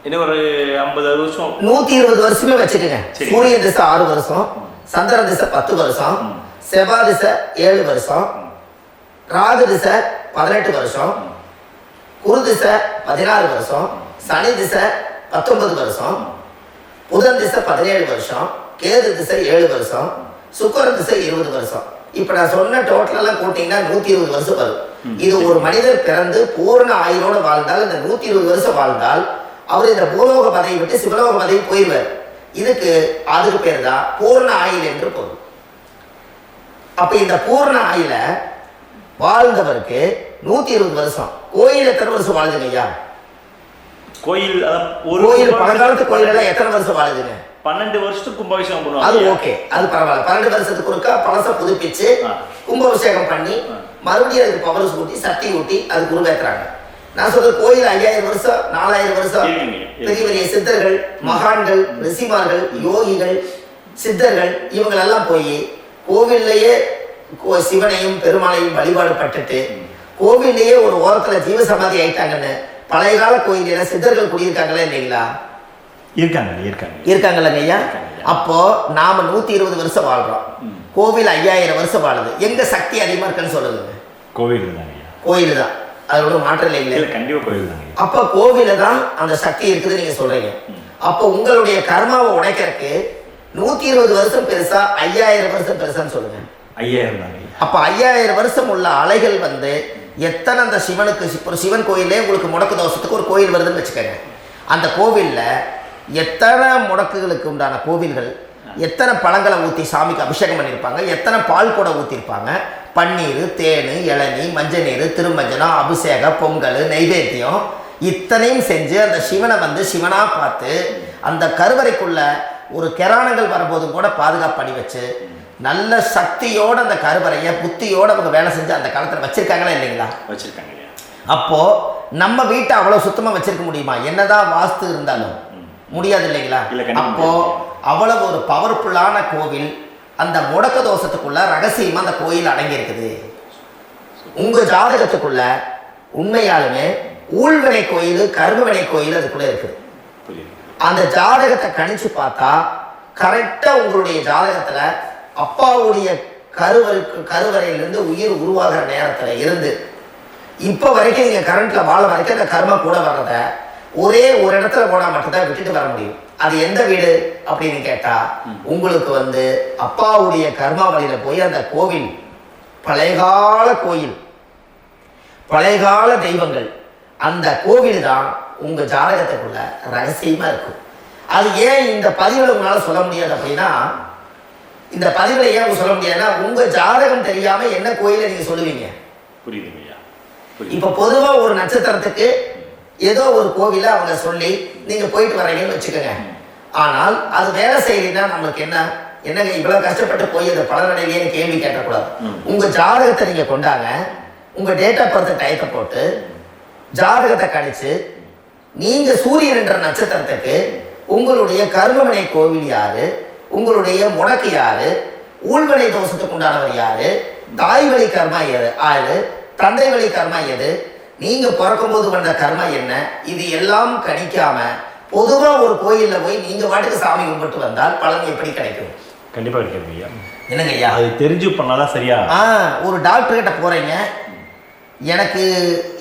இன்னும் ஒரு 50-60 வருஷம், 120 வருஷமே வச்சுக்கோங்க. சூரிய திசை 6 வருஷம், சந்திர திசை 10 வருஷம், செவ்வாய் திசை 7 வருஷம், ராகு திசை 18 வருஷம், குரு திசை 16 வருஷம், சனி திசை 19 வருஷம், புதன் திசை 17 வருஷம், கேது திசை 7 வருஷம், சுக்கிர திசை 20 வருஷம். இப்போ நான் சொன்ன டோட்டலெல்லாம் கூட்டிங்கன்னா 120 வருஷம் வரும். இது ஒரு மனிதர் பிறந்து பூர்ண ஆயுளோடு வாழ்ந்தால் இந்த 120 வருஷம் வாழ்ந்தால் அவர் இந்த பூலோக பதவியை விட்டு சிவலோக பதவி போயிடுவார். அதுக்கு பேர் தான் பூர்ண ஆயுள் என்று பொருள். அப்ப இந்த பூர்ண ஆயுள வாழ்ந்தவருக்கு 120 வருஷம். கோயில் எத்தனை வருஷம் வாழ்ந்துங்க ஐயா? கோயில் ஒரு கோயில் பழங்காலத்து கோயில் எல்லாம் எத்தனை வருஷம் வாழுதுங்க? 12 வருஷத்துக்கு கும்பாபிஷேகம் பண்ணுவாங்க. அது ஓகே, அது பரவாயில்ல. 12 வருஷத்துக்கு ஒருக்கா பழச புதுப்பிச்சு கும்பாபிஷேகம் பண்ணி மறுபடியும் அதுக்கு பவர் ஊட்டி சக்தி ஊட்டி அதுக்கு உருவாக்குறாங்க. நான் சொல்றது கோயில் 5000 வருஷம் 4000 வருஷம் பெரிய பெரிய சித்தர்கள், மகான்கள், ரிஷிமார்கள், யோகிகள், சித்தர்கள் இவங்களெல்லாம் போய் கோவில்லையே சிவனையும் பெருமாளையும் வழிபாடு பட்டுட்டு கோவில்லையே ஒரு ஓரத்துல ஜீவசமாதி ஆயிட்டாங்கன்னு பழைய கால கோயில சித்தர்கள் குடியிருக்காங்களா இல்லைங்களா? இருக்காங்கல்லங்க ஐயா. அப்போ நாம 120 வருஷம் வாழ்றோம், கோவில் 5000 வருஷம் வாழுது. எங்க சக்தி அதிகமா இருக்குன்னு சொல்லுங்க? கோயில் தான், அதோட மாற்றம் இல்லைங்களே. அப்ப கோவில தான் அந்த சக்தி இருக்குது நீங்க சொல்றீங்க. அப்போ உங்களுடைய கர்மாவை உடைக்கிறதுக்கு 120 வருஷம் பெருசா 5000 வருஷம் பெருசான்னு சொல்லுங்க? 5000 தான். அப்ப 5000 வருஷம் உள்ள அலைகள் வந்து எத்தனை அந்த சிவனுக்கு ஒரு சிவன் கோயிலே உங்களுக்கு முடக்கு தோஷத்துக்கு ஒரு கோயில் வருதுன்னு வச்சுக்கோங்க. அந்த கோவில்ல எத்தனை முடக்குகளுக்கு உண்டான கோவில்கள், எத்தனை பழங்களை ஊற்றி சாமிக்கு அபிஷேகம் பண்ணியிருப்பாங்க, எத்தனை பால் கூட ஊற்றிருப்பாங்க, பன்னீர், தேன், இளநீ, மஞ்சள் நீர், திருமஞ்சனம், அபிஷேகம், பொங்கல், நைவேத்தியம் இத்தனையும் செஞ்சு அந்த சிவனை வந்து சிவனாக பார்த்து அந்த கருவறைக்குள்ள ஒரு கிராணங்கள் வரும்போதும் கூட பாதுகாப்பு பண்ணி வச்சு நல்ல சக்தியோட அந்த கருவறையை புத்தியோட அவங்க வேலை செஞ்சு அந்த காலத்தில் வச்சிருக்காங்களா இல்லைங்களா? வச்சிருக்காங்க. அப்போ நம்ம வீட்டை அவ்வளோ சுத்தமாக வச்சிருக்க முடியுமா? என்னதான் வாஸ்து இருந்தாலும் முடியாது இல்லைங்களா? அப்போ அவ்வளவு ஒரு பவர்ஃபுல்லான கோவில் அந்த முடக்க தோஷத்துக்குள்ள ரகசியமா அந்த கோயில் அடங்கி இருக்குது. உங்க ஜாதகத்துக்குள்ள உண்மையாலுமே ஊழ்வினை கோயில், கர்மவினை கோயில் அதுக்குள்ள இருக்குது. அந்த ஜாதகத்தை கணிச்சு பார்த்தா கரெக்டா உங்களுடைய ஜாதகத்துல அப்பாவுடைய கருவறையிலிருந்து உயிர் உருவாகிற நேரத்துல இருந்து இப்ப வரைக்கும் நீங்க கரண்ட்ல வாழ வரைக்கும் அந்த கர்ம கூட வர்றத ஒரே ஒரு இடத்துல போனா மட்டும்தான் விட்டுட்டு வர முடியும். அது எந்த வீடு அப்படின்னு கேட்டா உங்களுக்கு வந்து அப்பாவுடைய கர்மாவளியில போய் அந்த கோவில், பழையகால கோயில், பழையகால தெய்வங்கள், அந்த கோவில் தான் உங்க ஜாதகத்துக்குள்ள ரகசியமா இருக்கும். அது ஏன் இந்த பதிவுல உங்களால சொல்ல முடியாது அப்படின்னா, இந்த பதிவுல ஏன் சொல்ல முடியாதுன்னா உங்க ஜாதகம் தெரியாம என்ன கோயிலை நீங்க சொல்லுவீங்க? புரியுதுங்க. இப்ப பொதுவா ஒரு நட்சத்திரத்துக்கு ஏதோ ஒரு கோவில அவங்க சொல்லி நீங்க போயிட்டு வரீங்கன்னு வச்சுக்கோங்க. ஆனால் அது வேலை செய்யலைன்னா நம்மளுக்கு என்னங்க இவ்வளவு கஷ்டப்பட்டு போய் அந்த பலனடையிலேயே கேள்வி கேட்டக்கூடாது. உங்க ஜாதகத்தை நீங்க கொண்டாங்க, உங்க டேட் ஆஃப் பர்த் டயத்தை போட்டு ஜாதகத்தை கணிச்சு நீங்க சூரியன் என்ற நட்சத்திரத்துக்கு உங்களுடைய கர்மவினை கோவில் யாரு, உங்களுடைய முடக்கு யாரு, ஊழ்வினை தோஷத்துக்கு உண்டானவர் யாரு, தாய் வழி கர்மா யாரு, தந்தை வழி கர்மா எது, நீங்க பிறக்கும் போது வந்த கர்மா என்ன, இது எல்லாம் கணிக்காம பொதுவா ஒரு கோயில்ல போய் நீங்க வாட்டுக்கு சாமி கும்பிட்டு வந்தால் பலன் எப்படி கிடைக்கும்? கண்டிப்பா கிடைக்கும் ஐயா. என்னங்க ஐயா, அது தெரிஞ்சு பண்ணாதான் சரியா? ஒரு டாக்டர் கிட்ட போறீங்க, எனக்கு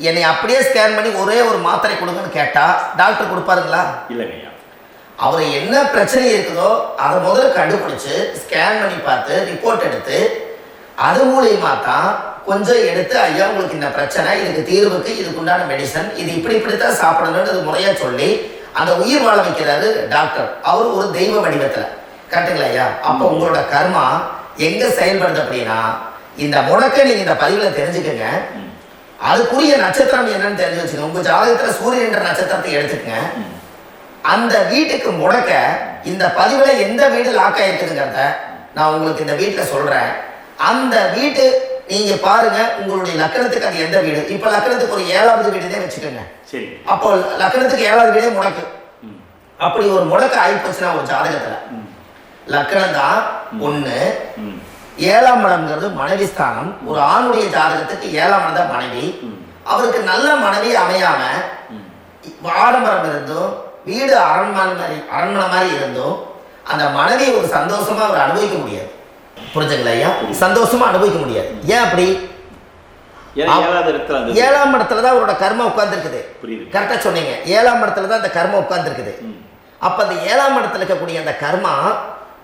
என்னை அப்படியே ஸ்கேன் பண்ணி ஒரே ஒரு மாத்திரை கொடுங்கன்னு கேட்டா டாக்டர் கொடுப்பாருங்களா? இல்லைங்க ஐயா. அவர் என்ன பிரச்சனை இருக்குதோ அதை முதல்ல கண்டுபிடிச்சு ஸ்கேன் பண்ணி பார்த்து ரிப்போர்ட் எடுத்து அது மூலியமா தான் கொஞ்சம் எடுத்து ஐயா உங்களுக்கு இந்த பிரச்சனை, இதுக்கு தீர்வுக்கு இதுக்குண்டான மெடிசன், இது இப்படித்தான் சாப்பிடணும்னு முறையா சொல்லி அந்த உயிர் வாழ வைக்கிறாரு டாக்டர். அவர் ஒரு தெய்வ வடிவத்துல. கரெக்டுங்களா ஐயா? அப்போ உங்களோட கர்மா எங்க செயல்படுது அப்படின்னா இந்த முடக்க நீங்க இந்த பதிவுல தெரிஞ்சுக்கங்க. அதுக்குரிய நட்சத்திரம் என்னன்னு தெரிஞ்சு வச்சுக்கோங்க. உங்க ஜாதகத்துல சூரியன் என்ற நட்சத்திரத்தை எடுத்துக்கங்க. அந்த வீட்டுக்கு முடக்க இந்த பதிவுல எந்த வீடு லாக் ஆயிருக்குதுங்கிறத நான் உங்களுக்கு இந்த வீட்டுல சொல்றேன். அந்த வீட்டு நீங்க பாருங்க, உங்களுடைய லக்கணத்துக்கு அது எந்த வீடு. இப்ப லக்கணத்துக்கு ஒரு 7வது வீடுனே வச்சுக்கோங்க. சரி. அப்போ லக்கணத்துக்கு 7வது வீடே முடக்கு. அப்படி ஒரு முடக்க ஆயிப்போச்சுன்னா ஒரு ஜாதகத்துல லக்கணம் தான் 1, 7ஆம் இடம்ங்கிறது மனைவி ஸ்தானம். ஒரு ஆணுடைய ஜாதகத்துக்கு 7ஆம் இடம் தான் மனைவி. அவருக்கு நல்ல மனைவி அமையாம ஆடம்பரம் இருந்தும் வீடு அரண்மனை மாதிரி இருந்தும் அந்த மனைவி ஒரு சந்தோஷமா அவர் அனுபவிக்க முடியாது. புரிஞ்சுங்களா ஐயா? சந்தோஷமா அனுபவிக்க முடியாது. ஏன் அப்படி? 7ஆம் இடத்துல தான் அவரோட கர்மம் உட்கார்ந்து இருக்குது. கரெக்டா சொன்னீங்க. 7ஆம் இடத்துல தான் அந்த கர்மம் உட்கார்ந்து இருக்குது. அப்ப அந்த 7ஆம் இடத்துல இருக்கக்கூடிய அந்த கர்மா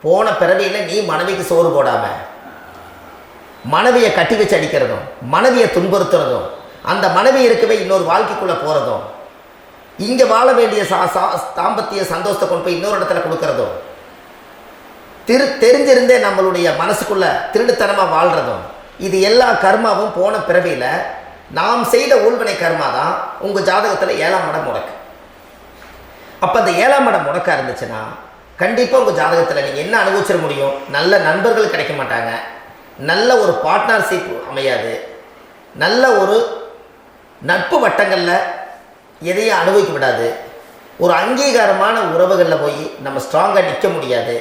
போன பிறவியில நீ மனைவிக்கு சோறு போடாம மனைவியை கட்டி வச்சு அடிக்கிறதும், மனைவியை துன்புறுத்துறதும், அந்த மனைவி இருக்கவே இன்னொரு வாழ்க்கைக்குள்ள போறதும், இங்க வாழ வேண்டிய தாம்பத்திய சந்தோஷத்தை கொண்டு போய் இன்னொரு இடத்துல கொடுக்கறதும், தெரிஞ்சிருந்தே நம்மளுடைய மனசுக்குள்ள திருடுத்தனமா வாழ்றதும், இது எல்லா கர்மாவும் போன பிறவியில நாம் செய்த ஊழ்வினை கர்மா தான் உங்க ஜாதகத்துல 7ஆம் இடம் முடக்கு. அப்போ அந்த 7ஆம் இடம் முடக்கா இருந்துச்சுன்னா கண்டிப்பாக உங்கள் ஜாதகத்தில் நீங்கள் என்ன அனுபவிச்சிட முடியும்? நல்ல நண்பர்கள் கிடைக்க மாட்டாங்க, நல்ல ஒரு பார்ட்னர்ஷிப் அமையாது, நல்ல ஒரு நட்பு வட்டங்களில் எதையும் அனுபவிக்க விடாது, ஒரு அங்கீகாரமான உறவுகளில் போய் நம்ம ஸ்ட்ராங்காக நிற்க முடியாது.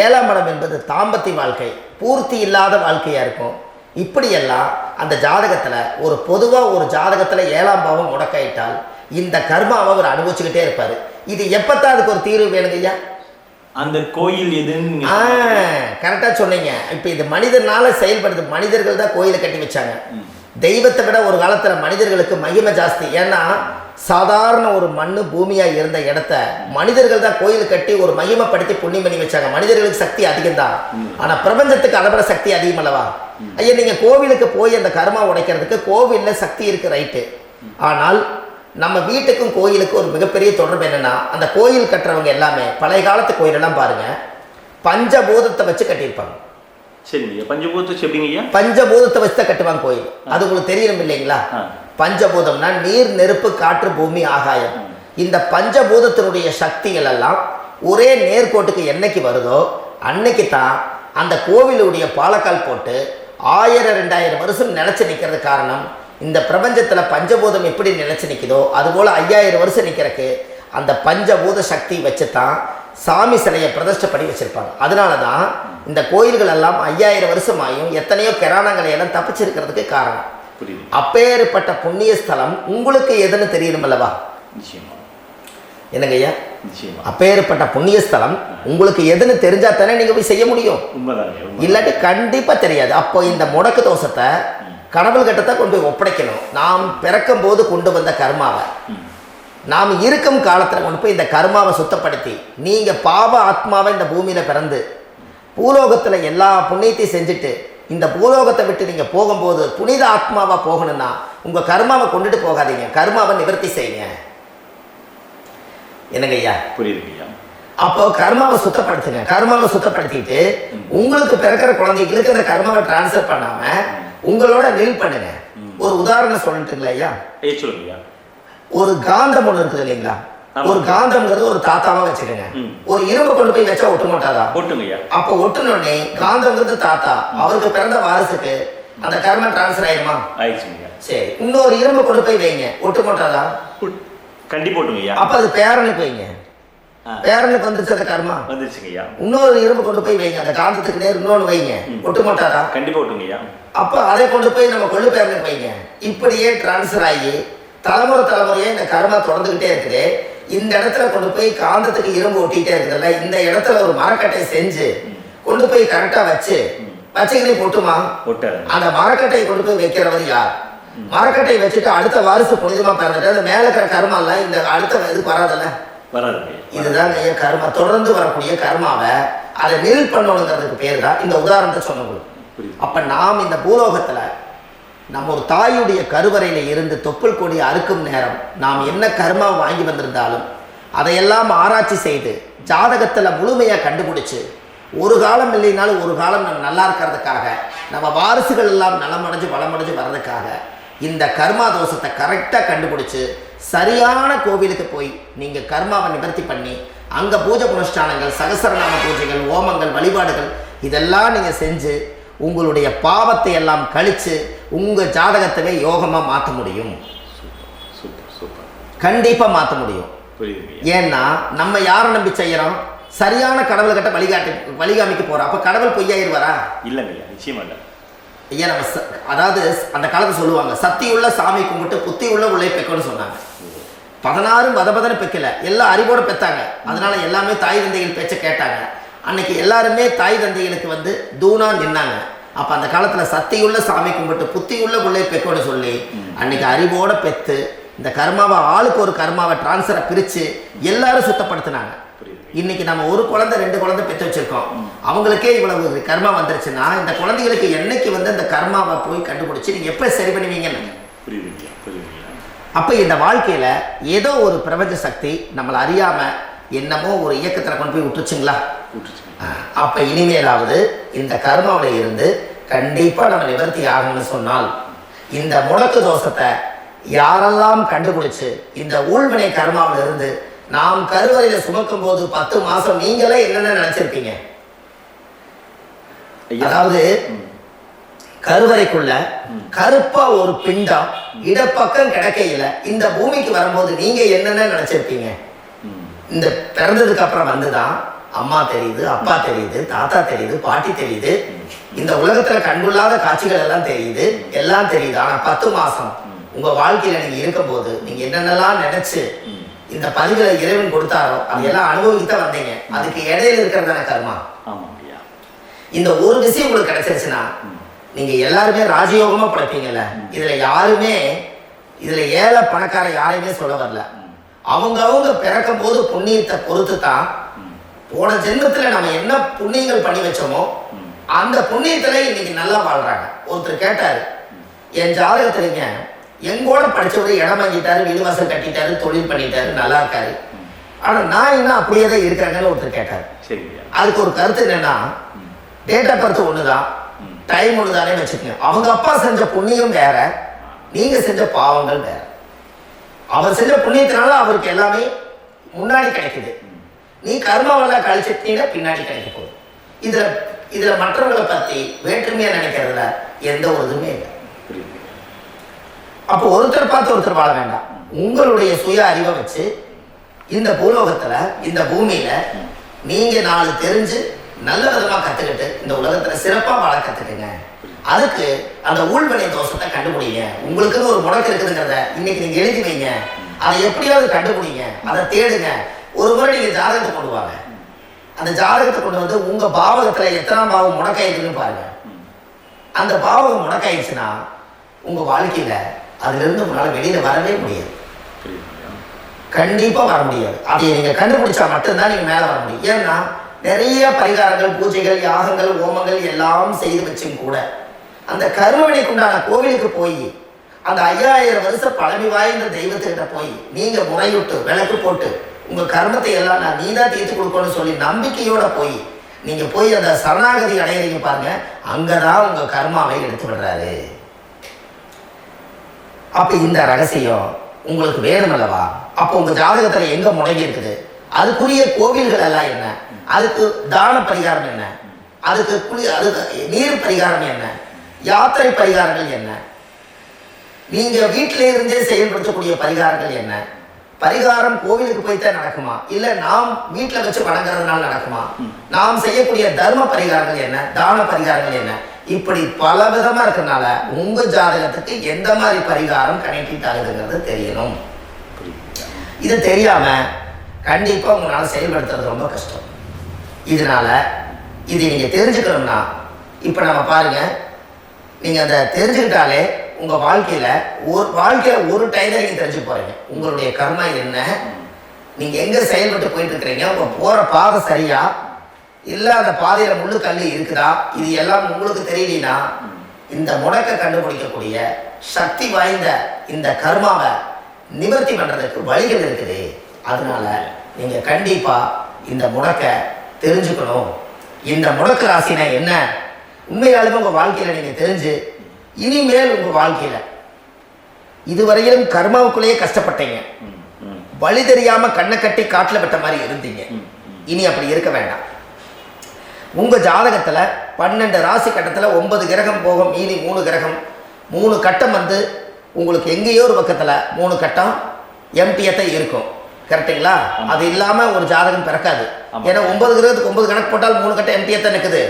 7ஆம் இடம் என்பது தாம்பத்திய வாழ்க்கை, பூர்த்தி இல்லாத வாழ்க்கையாக இருக்கும். இப்படியெல்லாம் அந்த ஜாதகத்தில் ஒரு பொதுவாக ஒரு ஜாதகத்தில் 7ஆம் பாவம் முடக்காயிட்டால் இந்த கர்மாவை அவர் அனுபவிச்சுக்கிட்டே இருப்பார். இது எப்பத்தான் அதுக்கு ஒரு தீர்வு வேணுங்க ஐயா? அந்த கோயில் எதுன்னு கரெக்டாக சொன்னீங்க. இப்போ இது மனிதனால செயல்படுது. மனிதர்கள் தான் கோயிலை கட்டி வச்சாங்க. தெய்வத்தை விட ஒரு காலத்தில் மனிதர்களுக்கு மகிமை ஜாஸ்தி. ஏன்னா சாதாரண ஒரு மண்ணு பூமியாக இருந்த இடத்த மனிதர்கள் தான் கோயில் கட்டி ஒரு மகிமைப்படுத்தி புண்ணியம் பண்ணி வச்சாங்க. மனிதர்களுக்கு சக்தி அதிகம்தான், ஆனால் பிரபஞ்சத்துக்கு அதை விட சக்தி அதிகம் அல்லவா? ஐயா, நீங்கள் கோவிலுக்கு போய் அந்த கர்மா உடைக்கிறதுக்கு கோவிலில் சக்தி இருக்குது, ரைட்டு. ஆனால் நம்ம வீட்டுக்கும் கோயிலுக்கும் ஒரு மிகப்பெரிய தொடர்பு என்னென்னா, அந்த கோயில் கட்டுறவங்க எல்லாமே பழைய காலத்து கோயிலெல்லாம் பாருங்கள், பஞ்சபூதத்தை வச்சு கட்டியிருப்பாங்க. சரிங்க. பஞ்சபூதத்தை எப்படிங்க? பஞ்சபூதத்தை வச்சு தான் கட்டுவாங்க கோயில். அது உங்களுக்கு தெரியணும் இல்லைங்களா? பஞ்சபூதம்னா நீர், நெருப்பு, காற்று, பூமி, ஆகாயம். இந்த பஞ்சபூதத்தினுடைய சக்திகள் எல்லாம் ஒரே நேர்கோட்டுக்கு என்னைக்கு வருதோ அன்னைக்கு தான் அந்த கோவிலுடைய பாலக்கால் போட்டு 1000-2000 வருஷம் நிலச்சி நிற்கிறது. காரணம், இந்த பிரபஞ்சத்தில் பஞ்சபூதம் எப்படி நிலச்சி நிற்குதோ அதுபோல் 5000 வருஷம் நிற்கிறதுக்கு அந்த பஞ்சபூத சக்தி வச்சு தான் சாமி சிலையை பிரதிஷ்டை பண்ணி வச்சுருப்பாங்க. அதனால தான் இந்த கோயில்கள் எல்லாம் 5000 வருஷமாயும் எத்தனையோ கிராணங்களை எல்லாம் தப்பிச்சிருக்கிறதுக்கு காரணம். அப்பேற்பட்ட புண்ணிய ஸ்தலம் உங்களுக்கு எதுன்னு தெரியணும் அல்லவா? என்னங்க ஐயா? அப்பேற்பட்ட புண்ணிய ஸ்தலம் உங்களுக்கு எதுன்னு தெரிஞ்சா தானே நீங்க போய் செய்ய முடியும். இல்லாட்டி கண்டிப்பா தெரியாது. அப்போ இந்த முடக்கு தோஷத்தை கடவுள் கிட்டத்தை கொண்டு போய் ஒப்படைக்கணும். நாம் பிறக்கும் போது கொண்டு வந்த கர்மாவை நாம் இருக்கும் காலத்தில் கொண்டு போய் இந்த கர்மாவை சுத்தப்படுத்தி, நீங்க பாவ ஆத்மாவை இந்த பூமியில பிறந்து பூலோகத்தில் எல்லா புண்ணியத்தையும் செஞ்சுட்டு இந்த பூலோகத்தை விட்டு நீங்கள் போகும்போது புனித ஆத்மாவாக போகணும்னா உங்கள் கர்மாவை கொண்டுட்டு போகாதீங்க, கர்மாவை நிவர்த்தி செய்யுங்க. என்னங்க ஐயா? புரியுதுங்க. அப்போ கர்மாவை சுத்தப்படுத்துங்க. கர்மாவை சுத்தப்படுத்திட்டு உங்களுக்கு பிறக்கிற குழந்தைக்கு இருக்கிற கர்மாவை டிரான்ஸ்ஃபர் பண்ணாம உங்களோட நில் பண்ணுங்க. ஒரு உதாரணம் சொல்லிட்டுங்களா ஐயா? சொல்லுங்க. ஒரு காந்தம் ஒன்று இருக்குது இல்லைங்களா? ஒரு காந்தம்ங்கிறது ஒரு தாத்தாவா வச்சுக்கோங்க. ஒரு இரும்பு கொண்டு போய் வச்சா ஒட்டு மாட்டாதா? அப்ப ஒட்டுனோடனே காந்தம்ங்கிறது தாத்தா, அவருக்கு பிறந்த வாரிசுக்கு அந்த கர்மம் டிரான்ஸ்ஃபர் ஆயிருமா? சரி, இன்னொரு இரும்பு கொண்டு போய் வைங்க, ஒட்டு மாட்டாதா? கண்டிப்பா. அப்ப அது பேரனுக்கு வைங்க, பேரனுக்கு வந்துருச்சு அந்த கர்மா. இன்னொரு இரும்பு கொண்டு போய் வைங்க, அந்த காந்தத்துக்கு நேர் இன்னொன்று வைங்க, ஒட்டு மாட்டாதா? கண்டிப்பா ஒட்டுங்கய்யா. அப்ப அதை கொண்டு போய் நம்ம கொள்ளு பேரனுக்கு வைங்க. இப்படியே டிரான்ஸ்ஃபர் ஆகி தலைமுறை தலைமுறையே இந்த கர்மா தொடர்ந்துகிட்டே இருக்குது. இந்த இடத்துல கொண்டு போய் காந்தத்துக்கு இரும்பு ஒட்டிகிட்டே இருக்குதுல்ல, இந்த இடத்துல ஒரு மரக்கட்டை செஞ்சு கொண்டு போய் கரெக்டாக வச்சுக்கிட்டே போட்டுமா? அந்த மரக்கட்டையை கொண்டு போய் வைக்கிறவர் யார்? மரக்கட்டையை வச்சுட்டு அடுத்த வாரிசு புனிதமா பிறந்துட்டு அந்த மேல இருக்கிற கர்மால இந்த அடுத்த இது வராதுல்ல. இதுதான் கர்மா. தொடர்ந்து வரக்கூடிய கர்மாவை அதை நில் பண்ணணுங்கிறதுக்கு பேர் தான் இந்த உதாரணத்தை சொன்னது. அப்ப நாம் இந்த பூலோகத்துல நம்ம ஒரு தாயுடைய கருவறையில் இருந்து தொப்புள் கொடி அறுக்கும் நேரம் நாம் என்ன கர்மாவை வாங்கி வந்திருந்தாலும் அதையெல்லாம் ஆராய்ச்சி செய்து ஜாதகத்தில் முழுமையாக கண்டுபிடிச்சு ஒரு காலம் இல்லைனாலும் ஒரு காலம் நம்ம நல்லா இருக்கிறதுக்காக, நம்ம வாரிசுகள் எல்லாம் நலமடைஞ்சு வளமடைஞ்சு வர்றதுக்காக இந்த கர்மா தோஷத்தை கரெக்டாக கண்டுபிடிச்சு சரியான கோவிலுக்கு போய் நீங்கள் கர்மாவை நிவர்த்தி பண்ணி அங்கே பூஜை புனஸ்தானங்கள், சகசரநாம பூஜைகள், ஓமங்கள், வழிபாடுகள் இதெல்லாம் நீங்கள் செஞ்சு உங்களுடைய பாவத்தை எல்லாம் கழித்து உங்கள் ஜாதகத்தவே யோகமாக மாற்ற முடியும். கண்டிப்பாக மாற்ற முடியும். ஏன்னா நம்ம யாரை நம்பி செய்கிறோம்? சரியான கடவுள்கிட்ட வழிகாமிக்க போகிறோம். அப்போ கடவுள் பொய்யாயிருவாரா? இல்லைங்க, நிச்சயமா இல்லை. ஐயா, நம்ம அதாவது அந்த காலத்தை சொல்லுவாங்க, சக்தியுள்ள சாமி கும்பிட்டு புத்தி உள்ள உள்ளே பெக்கணும்னு சொன்னாங்க. 16 வதபதனை பெக்கல, எல்லாம் அறிவோட பெற்றாங்க. அதனால எல்லாமே தாய் தந்தைகள் பேச்சை கேட்டாங்க. அன்னைக்கு எல்லாருமே தாய் தந்தைகளுக்கு தூணா நின்னாங்க. அப்போ அந்த காலத்தில் சக்தியுள்ள சாமி கும்பிட்டு புத்தியுள்ள உள்ளே பெக்கணும்னு சொல்லி அன்னைக்கு அறிவோட பெற்று இந்த கர்மாவை ஆளுக்கு ஒரு கர்மாவை டிரான்ஸ்ஃபரை பிரித்து எல்லாரும் சுத்தப்படுத்தினாங்க. இன்னைக்கு நம்ம ஒரு குழந்தை 2 குழந்தை பெற்று வச்சிருக்கோம். அவங்களுக்கே இவ்வளவு கர்மா வந்துருச்சுன்னா இந்த குழந்தைகளுக்கு என்னைக்கு இந்த கர்மாவை போய் கண்டுபிடிச்சு நீங்க எப்ப சரி பண்ணுவீங்கன்னு. அப்ப இந்த வாழ்க்கையில ஏதோ ஒரு பிரபஞ்ச சக்தி நம்மளை அறியாம என்னமோ ஒரு இயக்கத்துல கொண்டு போய் விட்டுருச்சுங்களா? அப்ப இனிமேலாவது இந்த கர்மாவில இருந்து கண்டிப்பா நம்ம நிவர்த்தி ஆகணும்னு சொன்னால் இந்த முடக்கு தோஷத்தை யாரெல்லாம் கண்டுபிடிச்சு இந்த ஊழ்வினை கர்மாவில இருந்து நாம் கருவறையில சுமக்கும் போது 10 மாசம் நீங்களே என்னென்ன நினைச்சிருப்பீங்க? அதாவது கருவறைக்குள்ள கருப்பா ஒரு பிண்டம் இடப்பக்கம் கிடக்கையில இந்த பூமிக்கு வரும்போது நீங்க என்னென்ன நினைச்சிருப்பீங்க? இந்த பிறந்ததுக்கு அப்புறம் வந்துதான் அம்மா தெரியுது, அப்பா தெரியுது, தாத்தா தெரியுது, பாட்டி தெரியுது, இந்த உலகத்துல கண்டுள்ளாத காட்சிகள் எல்லாம் தெரியுது, எல்லாம் தெரியுது. ஆனா 10 மாசம் உங்க வாழ்க்கையில நீங்க இருக்கும் போது நீங்க என்னென்னலாம் நினைச்சு இந்த பதிவுகளை இறைவன் கொடுத்தாரோ அதெல்லாம் அனுபவிக்கத்தான் வந்தீங்க. அதுக்கு இடையில இருக்கிறதான கர்மா. இந்த ஒரு விஷயம் உங்களுக்கு கிடைச்சிருச்சுன்னா நீங்க எல்லாருமே ராஜயோகமா படைப்பீங்கல்ல. இதுல ஏழை பணக்கார யாரையுமே சொல்ல வரல. அவங்க பிறக்கும் போது புண்ணியத்தை பொறுத்து தான் போன ஜென்மத்துல நம்ம என்ன புண்ணியங்கள் பண்ணி வச்சோமோ அந்த புண்ணியத்துல இன்னைக்கு நல்லா வாழ்றாங்க. ஒருத்தர் கேட்டாரு, என் ஜாதகத்துலங்க எங்கூட படிச்சவரு இடம் வாங்கிட்டாரு, வீடு வாசல் கட்டிட்டாரு, தொழில் பண்ணிட்டாரு, நல்லா இருக்காரு, ஆனா நான் இன்னும் அப்படியே தான் இருக்காங்கன்னு ஒருத்தர் கேட்டாரு. அதுக்கு ஒரு கருத்து என்னன்னா, டேட் ஆஃப் பர்த் ஒண்ணுதான், டைம் ஒண்ணுதானே வச்சுக்கோங்க. அவங்க அப்பா செஞ்ச புண்ணியம் வேற, நீங்க செஞ்ச பாவங்கள் வேற. அவர் செஞ்ச புண்ணியத்தினால அவருக்கு எல்லாமே முன்னாடி கிடைக்குது. நீ கர்மாவெல்லாம் கழிச்சிட்டீங்கன்னா பின்னாடி கிடைக்க போகுது. இதுல மற்றவங்களை பத்தி வேற்றுமையா நினைக்கிறதுல எந்த ஒரு இதுவுமே இல்லை. அப்போ ஒருத்தர் பார்த்து ஒருத்தர் வாழ வேண்டாம். உங்களுடைய சுய அறிவை வச்சு இந்த பூலோகத்துல இந்த பூமியில நீங்க 4 தெரிஞ்சு நல்ல விதமா கத்துக்கிட்டு இந்த உலகத்துல சிறப்பா வாழ கத்துக்குங்க. அதுக்கு அந்த ஊழ்வினை தோஷத்தை கண்டுபிடிங்க. உங்களுக்குன்னு ஒரு முடக்கு இருக்குதுங்கிறத இன்னைக்கு நீங்க எழுதி வைங்க. அதை எப்படியாவது கண்டுபிடிங்க, அதை தேடுங்க. ஒரு முறை நீங்க ஜாதகத்தை கொண்டு வாங்க. அந்த ஜாதகத்தை கொண்டு வந்து உங்க பாவகத்துல எத்தனாம் பாவம் முடக்காயிருக்குன்னு பாருங்க. அந்த பாவகம் முடக்காயிருச்சுன்னா உங்க வாழ்க்கையில அதுல இருந்து உங்களால வெளியில வரவே முடியாது, கண்டிப்பா வர முடியாது. அதை நீங்க கண்டுபிடிச்சா மட்டும்தான் நீங்க மேல வர முடியும். ஏன்னா நிறைய பரிகாரங்கள், பூஜைகள், யாகங்கள், ஹோமங்கள் எல்லாம் செய்து வச்சும் கூட அந்த கருவணைக்கு உண்டான கோவிலுக்கு போய் அந்த 5000 வருஷம் பழமை வாய்ந்த தெய்வத்துக்கிட்ட போய் நீங்க முறையிட்டு விளக்கு போட்டு உங்க கர்மத்தை எல்லாம் நான் நீதான் தீர்த்து கொடுக்கணும்னு சொல்லி நம்பிக்கையோட போய் நீங்க போய் அந்த சரணாகதி அடையிறீங்க பாருங்க, அங்கதான் உங்க கர்மாவை எடுத்து விடுறாரு. அப்ப இந்த ரகசியம் உங்களுக்கு வேணும் அல்லவா? அப்போ உங்க ஜாதகத்துல எங்க முடங்கி இருக்குது, அதுக்குரிய கோவில்கள் எல்லாம் என்ன, அதுக்கு தான பரிகாரம் என்ன, அதுக்கு நீர் பரிகாரம் என்ன, யாத்திரை பரிகாரங்கள் என்ன, நீங்க வீட்டில இருந்தே செயல்படுத்தக்கூடிய பரிகாரங்கள் என்ன, பரிகாரம் கோவிலுக்கு போய்தான் நடக்குமா, இல்ல நாம் வீட்டுல வச்சு வணங்குறதுனால நடக்குமா, நாம் செய்யக்கூடிய தர்ம பரிகாரங்கள் என்ன, தான பரிகாரங்கள் என்ன, இப்படி பல விதமா இருக்கனால உங்க ஜாதகத்துக்கு எந்த மாதிரி பரிகாரம் கனெக்ட் ஆகுதுங்கிறது தெரியணும். இது தெரியாம கண்டிப்பா உங்களால செயல்படுத்துறது ரொம்ப கஷ்டம். இதனால இதை நீங்க தெரிஞ்சுக்கணும்னா இப்ப நம்ம பாருங்க, நீங்க அதை தெரிஞ்சுக்கிட்டாலே உங்க வாழ்க்கையில ஒரு டைம்ல நீங்க தெரிஞ்சு போறீங்க உங்களுடைய கர்மா என்ன, நீங்க எங்க செயல்பட்டு போயிட்டு இருக்கிறீங்க, உங்க போற பாதை சரியா இல்ல அந்த பாதையில முள்ளு கல்லு இருக்குதா, இது எல்லாம் உங்களுக்கு தெரியலனா இந்த முடக்க கண்டுபிடிக்கக்கூடிய சக்தி வாய்ந்த இந்த கர்மாவை நிவர்த்தி பண்றதுக்கு வழிகள் இருக்குது. அதனால நீங்க கண்டிப்பா இந்த முடக்க தெரிஞ்சுக்கணும். இந்த முடக்க ராசினா என்ன உண்மையாலுமே உங்க வாழ்க்கையில நீங்க தெரிஞ்சு இனிமேல் உங்க வாழ்க்கையில இதுவரையிலும் கர்மாவுக்குள்ளேயே கஷ்டப்பட்டீங்க, வழி தெரியாம கண்ணை கட்டி காட்டுல விட்ட மாதிரி இருந்தீங்க, இனி அப்படி இருக்க வேண்டாம். உங்க ஜாதகத்துல 12 ராசி கட்டத்துல 9 கிரகம் போகும், மீதி 3 கிரகம் 3 கட்டம் வந்து உங்களுக்கு எங்கேயோ ஒரு பக்கத்துல 3 கட்டம் எம்டியத்தான் இருக்கும். கரெக்டுங்களா? அது இல்லாம ஒரு ஜாதகம் பிறக்காது. ஏன்னா 9 கிரகத்துக்கு 9 கணக்கு போட்டால் 3 கட்டம் எம்டியத்தான் இருக்குது.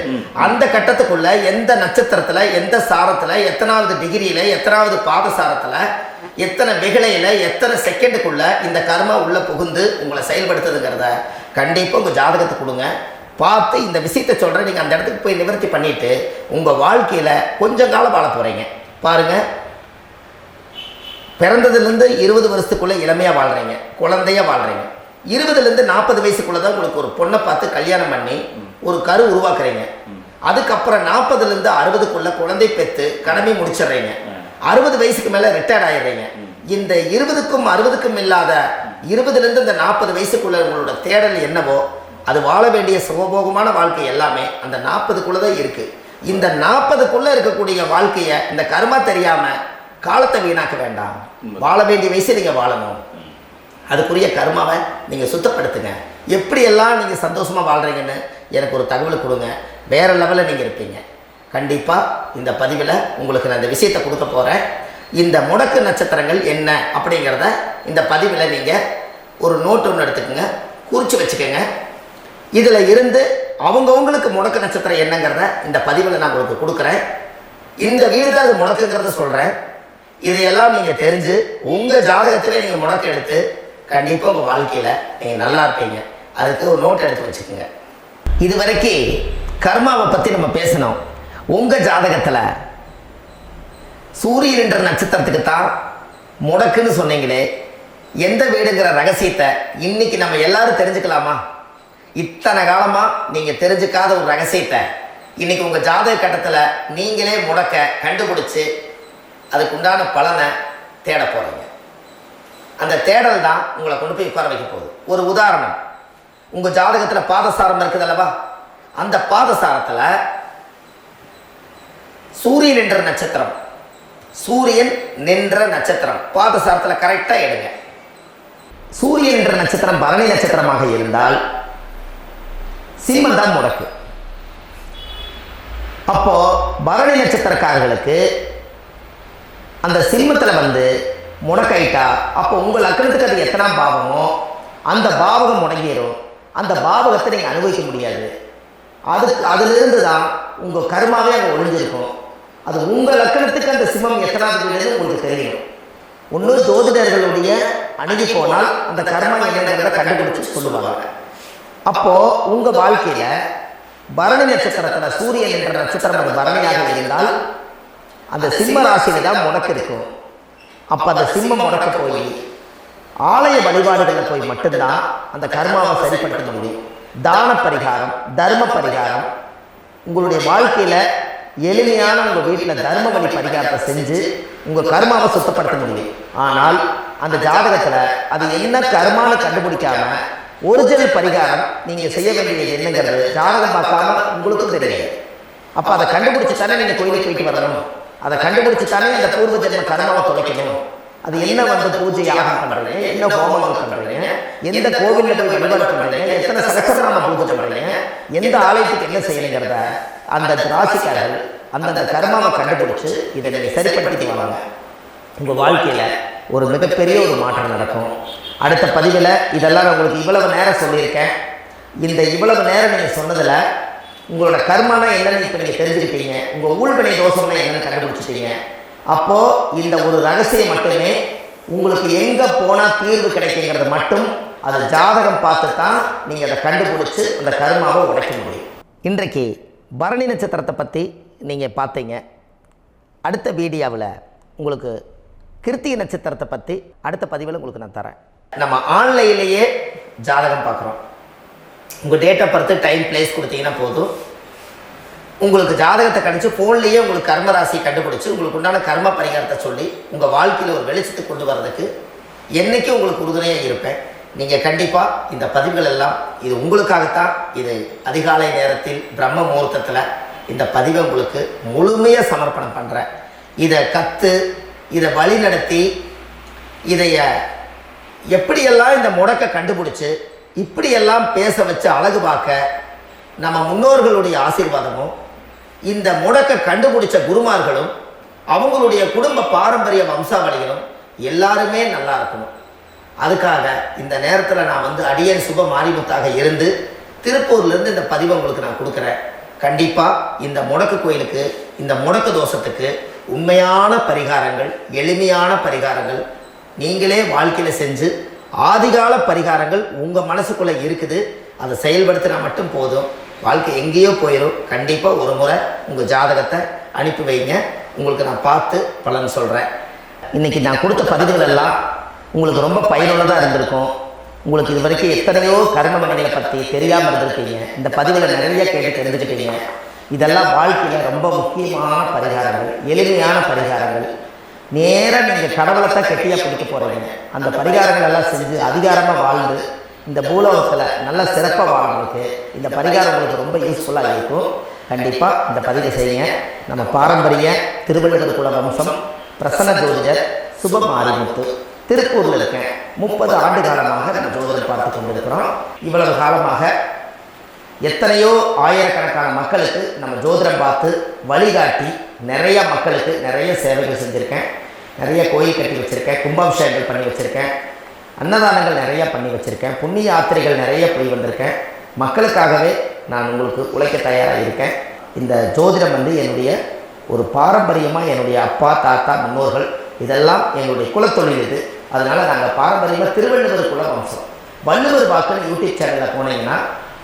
அந்த கட்டத்துக்குள்ள எந்த நட்சத்திரத்துல, எந்த சாரத்துல, எத்தனாவது டிகிரியில, எத்தனாவது பாதசாரத்துல, எத்தனை வெகுளையில, எத்தனை செகண்டுக்குள்ள இந்த கர்மா உள்ள புகுந்து உங்களை செயல்படுத்துதுங்கிறத கண்டிப்பா உங்க ஜாதகத்தை கொடுங்க. பார்த்து இந்த விஷயத்தை சொல்கிறேன், நீங்கள் அந்த இடத்துக்கு போய் நிவர்த்தி பண்ணிவிட்டு உங்கள் வாழ்க்கையில் கொஞ்சம் காலம் வாழ போகிறீங்க. பாருங்கள், பிறந்ததுலேருந்து 20 வருஷத்துக்குள்ளே இளமையாக வாழ்கிறீங்க, குழந்தையாக வாழ்கிறீங்க. 20லேருந்து 40 வயசுக்குள்ளே தான் உங்களுக்கு ஒரு பொண்ணை பார்த்து கல்யாணம் பண்ணி ஒரு கரு உருவாக்குறீங்க. அதுக்கப்புறம் 40லேருந்து 60க்குள்ளே குழந்தை பெற்று கடமை முடிச்சிடுறீங்க. 60 வயசுக்கு மேலே ரிட்டையர்ட் ஆகிடுறீங்க. இந்த 20க்கும் 60க்கும் இல்லாத 20லேருந்து இந்த 40 வயசுக்குள்ளே உங்களோட தேடல் என்னவோ அது வாழ வேண்டிய சுகபோகமான வாழ்க்கை எல்லாமே அந்த 40க்குள்ள தான் இருக்கு. இந்த 40க்குள்ள இருக்கக்கூடிய வாழ்க்கையை இந்த கர்மா தெரியாம காலத்தை வீணாக்க வேண்டாம். வாழ வேண்டிய வயசு நீங்க வாழணும். அதுக்குரிய கர்மாவை நீங்கள் சுத்தப்படுத்துங்க. எப்படியெல்லாம் நீங்கள் சந்தோஷமாக வாழ்கிறீங்கன்னு எனக்கு ஒரு தகவல் கொடுங்க. வேறு லெவலில் நீங்கள் இருப்பீங்க. கண்டிப்பாக இந்த பதிவில் உங்களுக்கு நான் இந்த விஷயத்தை கொடுக்க போகிறேன். இந்த முடக்கு நட்சத்திரங்கள் என்ன அப்படிங்கிறத இந்த பதிவில் நீங்கள் ஒரு நோட்டு ஒன்று எடுத்துக்கோங்க, குறித்து வச்சுக்கோங்க. இதில் இருந்து அவங்கவுங்களுக்கு முடக்கு நட்சத்திரம் என்னங்கிறத இந்த பதிவில் நான் உங்களுக்கு கொடுக்குறேன். இந்த வீடு தான் அது முடக்குங்கிறத சொல்கிறேன். இதையெல்லாம் நீங்கள் தெரிஞ்சு உங்கள் ஜாதகத்திலே நீங்கள் முடக்கு எடுத்து கண்டிப்பாக உங்கள் வாழ்க்கையில் நீங்கள் நல்லா இருப்பீங்க. அதுக்கு ஒரு நோட் எடுத்து வச்சுக்கோங்க. இது வரைக்கும் கர்மாவை பற்றி நம்ம பேசணும். உங்கள் ஜாதகத்தில் சூரியன் என்ற நட்சத்திரத்துக்கு தான் முடக்குன்னு சொன்னீங்களே, எந்த வீடுங்கிற ரகசியத்தை இன்னைக்கு நம்ம எல்லாரும் தெரிஞ்சுக்கலாமா? இத்தனை காலமாக நீங்கள் தெரிஞ்சுக்காத ஒரு ரகசியத்தை இன்னைக்கு உங்கள் ஜாதக கட்டத்தில் நீங்களே முடக்க கண்டுபிடிச்சி அதுக்கு உண்டான பலனை தேட போகிறீங்க. அந்த தேடல் தான் உங்களை கொண்டு போய் உட்கார வைக்க போகுது. ஒரு உதாரணம், உங்கள் ஜாதகத்தில் பாதசாரம் இருக்குது அல்லவா? அந்த பாதசாரத்தில் சூரியன் என்ற நட்சத்திரம், சூரியன் நின்ற நட்சத்திரம் பாதசாரத்தில் கரெக்டாக எடுங்க. சூரியன் என்ற நட்சத்திரம் பரணி நட்சத்திரமாக இருந்தால் சிம்மம் தான் முடக்கு. அப்போ பரணி நட்சத்திரக்காரர்களுக்கு அந்த சிம்மத்தில் வந்து முடக்காயிட்டா, அப்போ உங்கள் லக்னத்துக்கு அது எத்தனாம் பாவமோ அந்த பாவகம் முடங்கிடும். அந்த பாவகத்தை நீங்கள் அனுபவிக்க முடியாது. அதிலிருந்து தான் உங்கள் கர்மாவே அங்கே ஒழிஞ்சிருக்கும். அது உங்கள் லக்னத்துக்கு அந்த சிம்மம் எத்தனாவது வீடு உங்களுக்கு தெரியும். ஒன்று ஜோதிடர்களுடைய அணுகி போனால் அந்த கர்மா என்னங்கிறத கண்டுபிடிச்சு சொல்லுவாங்க. அப்போது உங்கள் வாழ்க்கையில் பரணி நட்சத்திரத்தில் சூரியன் என்ற நட்சத்திரம் அது பரணியாக இருந்தால் அந்த சிம்ம ராசியில தான் முடக்கு இருக்கும். அப்போ அந்த சிம்மம் முடக்க போய் ஆலய வழிபாடுகளில் போய் மட்டும்தான் அந்த கர்மாவை சரிப்படுத்த முடியும். தான பரிகாரம், தர்ம பரிகாரம், உங்களுடைய வாழ்க்கையில் எளிமையான உங்கள் வீட்டில் தர்ம வழி பரிகாரத்தை செஞ்சு உங்கள் கர்மாவை சுத்தப்படுத்த முடியும். ஆனால் அந்த ஜாதகத்தில் அது என்ன கர்மான்னு கண்டுபிடிக்காம ஒரிஜினல் பரிகாரம் நீங்கள் செய்ய வேண்டியது என்னங்கிறது ஜாதகம் பார்க்காம உங்களுக்கும் தெரியாது. அப்போ அதை கண்டுபிடிச்சி தானே நீங்கள் கோயிலுக்கு போயிட்டு வரணும். அதை கண்டுபிடிச்சி தானே அந்த பூர்வ ஜென்ம கர்மாவை தொலைக்கணும். அது என்ன வந்து பூஜை யாகம் பண்ணுறீங்க, என்ன ஹோமங்கள் பண்ணுறீங்க, எந்த கோவிலில் போய் வழிபாடு பண்ணுறீங்க, எத்தனை சகஸ்ரநாம பூஜை பண்ணுறீங்க, எந்த ஆலயத்துக்கு என்ன செய்யணுங்கிறத அந்த ராசிக்காரர்கள் அந்தந்த கர்மாவை கண்டுபிடிச்சி இதை நீங்கள் சரிப்படுத்திட்டு வாங்க. உங்கள் வாழ்க்கையில் ஒரு மிகப்பெரிய ஒரு மாற்றம் நடக்கும். அடுத்த பதிவில் இதெல்லாம் நான் உங்களுக்கு இவ்வளவு நேரம் சொல்லியிருக்கேன். இந்த இவ்வளவு நேரம் நீங்கள் சொன்னதில் உங்களோட கர்மானா என்னன்னு இப்போ நீங்கள் தெரிஞ்சுக்கிட்டீங்க. உங்கள் ஊழ்வினை தோஷம்னா என்னன்னு கண்டுபிடிச்சிட்டீங்க. அப்போது இந்த ஒரு ரகசியம் மட்டுமே உங்களுக்கு எங்கே போனால் தீர்வு கிடைக்குங்கிறது மட்டும் அது ஜாதகம் பார்த்து தான் நீங்கள் அதை கண்டுபிடிச்சி அந்த கர்மாவை உடைக்க முடியும். இன்றைக்கு பரணி நட்சத்திரத்தை பற்றி நீங்கள் பார்த்தீங்க. அடுத்த வீடியோவில் உங்களுக்கு கிருத்திகை நட்சத்திரத்தை பற்றி அடுத்த பதிவில் உங்களுக்கு நான் தரேன். நம்ம ஆன்லைன்லேயே ஜாதகம் பார்க்குறோம். உங்கள் date of birth, time, place கொடுத்தீங்கன்னா போதும். உங்களுக்கு ஜாதகத்தை கணிச்சு ஃபோன்லேயே உங்களுக்கு கர்மராசி கண்டுபிடிச்சி உங்களுக்கு உண்டான கர்ம பரிகாரத்தை சொல்லி உங்கள் வாழ்க்கையில் ஒரு வெளிச்சத்துக்கு கொண்டு வர்றதுக்கு என்றைக்கும் உங்களுக்கு உறுதுணையாக இருப்பேன். நீங்கள் கண்டிப்பாக இந்த பதிவுகள் எல்லாம் இது உங்களுக்காகத்தான். இது அதிகாலை நேரத்தில் பிரம்ம முகூர்த்தத்தில் இந்த பதிவை உங்களுக்கு முழுமையாக சமர்ப்பணம் பண்ணுறேன். இதை கற்று இதை வழி நடத்தி இதைய எப்படியெல்லாம் இந்த முடக்க கண்டுபிடிச்சி இப்படியெல்லாம் பேச வச்சு அழகு பார்க்க நம்ம முன்னோர்களுடைய ஆசீர்வாதமும் இந்த முடக்க கண்டுபிடிச்ச குருமார்களும் அவங்களுடைய குடும்ப பாரம்பரிய வம்சாவளிகளும் எல்லாருமே நல்லா இருக்கணும். அதுக்காக இந்த நேரத்தில் நான் வந்து அடியன் சுப மாரிமுத்தாக இருந்து திருப்பூர்லேருந்து இந்த பதிவை உங்களுக்கு நான் கொடுக்குறேன். கண்டிப்பாக இந்த முடக்கு கோயிலுக்கு, இந்த முடக்கு தோஷத்துக்கு உண்மையான பரிகாரங்கள், எளிமையான பரிகாரங்கள் நீங்களே வாழ்க்கையில் செஞ்சு ஆதிகால பரிகாரங்கள் உங்கள் மனசுக்குள்ளே இருக்குது. அதை செயல்படுத்தினா மட்டும் போதும், வாழ்க்கை எங்கேயோ போயிடும். கண்டிப்பாக ஒரு முறை உங்கள் ஜாதகத்தை அனுப்பி வைங்க, உங்களுக்கு நான் பார்த்து பலன் சொல்கிறேன். இன்றைக்கி நான் கொடுத்த பதிவுகள் எல்லாம் உங்களுக்கு ரொம்ப பயனுள்ளதாக இருந்திருக்கும். உங்களுக்கு இது வரைக்கும் எத்தனையோ கர்மமணிகளை பற்றி தெரியாமல் இருந்திருக்கீங்க. இந்த பதிவில் நிறைய கேட்டு தெரிஞ்சுக்கிட்டீங்க. இதெல்லாம் வாழ்க்கையில் ரொம்ப முக்கியமான பரிகாரங்கள், எளிமையான பரிகாரங்கள். நேராக நீங்கள் கடவுளை தான் கெட்டியாக பிடிக்க போகிறீங்க. அந்த பரிகாரங்கள் எல்லாம் செஞ்சு அதிகாரமாக வாழ்ந்து இந்த பூலோகத்தில் நல்ல சிறப்பாக வாழ்றதுக்கு இந்த பரிகாரம் உங்களுக்கு ரொம்ப யூஸ்ஃபுல்லாக இருக்கும். கண்டிப்பாக இந்த பதிவை செய்யுங்க. நம்ம பாரம்பரிய திருவள்ளுவர் குல வம்சம் பிரசன்ன ஜோதிடர் சுப மாரிமுத்து திருப்பூரில் இருக்கேன். 30 ஆண்டு காலமாக நம்ம ஜோதிடம் பார்த்து கொண்டிருக்கிறோம். இவ்வளவு காலமாக எத்தனையோ ஆயிரக்கணக்கான மக்களுக்கு நம்ம ஜோதிடம் பார்த்து வழிகாட்டி நிறைய மக்களுக்கு நிறைய சேவைகள் செஞ்சுருக்கேன். நிறைய கோயில் கட்டி வச்சுருக்கேன், கும்பாபிஷேகங்கள் பண்ணி வச்சுருக்கேன், அன்னதானங்கள் நிறையா பண்ணி வச்சுருக்கேன், புண்ணிய யாத்திரைகள் நிறைய போய் வந்திருக்கேன். மக்களுக்காகவே நான் உங்களுக்கு உழைக்க தயாராக இருக்கேன். இந்த ஜோதிடம் என்னுடைய ஒரு பாரம்பரியமாக என்னுடைய அப்பா தாத்தா முன்னோர்கள் இதெல்லாம் எங்களுடைய குலத்தொழில் இது. அதனால் நாங்கள் பாரம்பரியமாக திருவள்ளுவர் குல வம்சம். வள்ளுவர் வாக்குன்னு யூடியூப் சேனலில் போனீங்கன்னா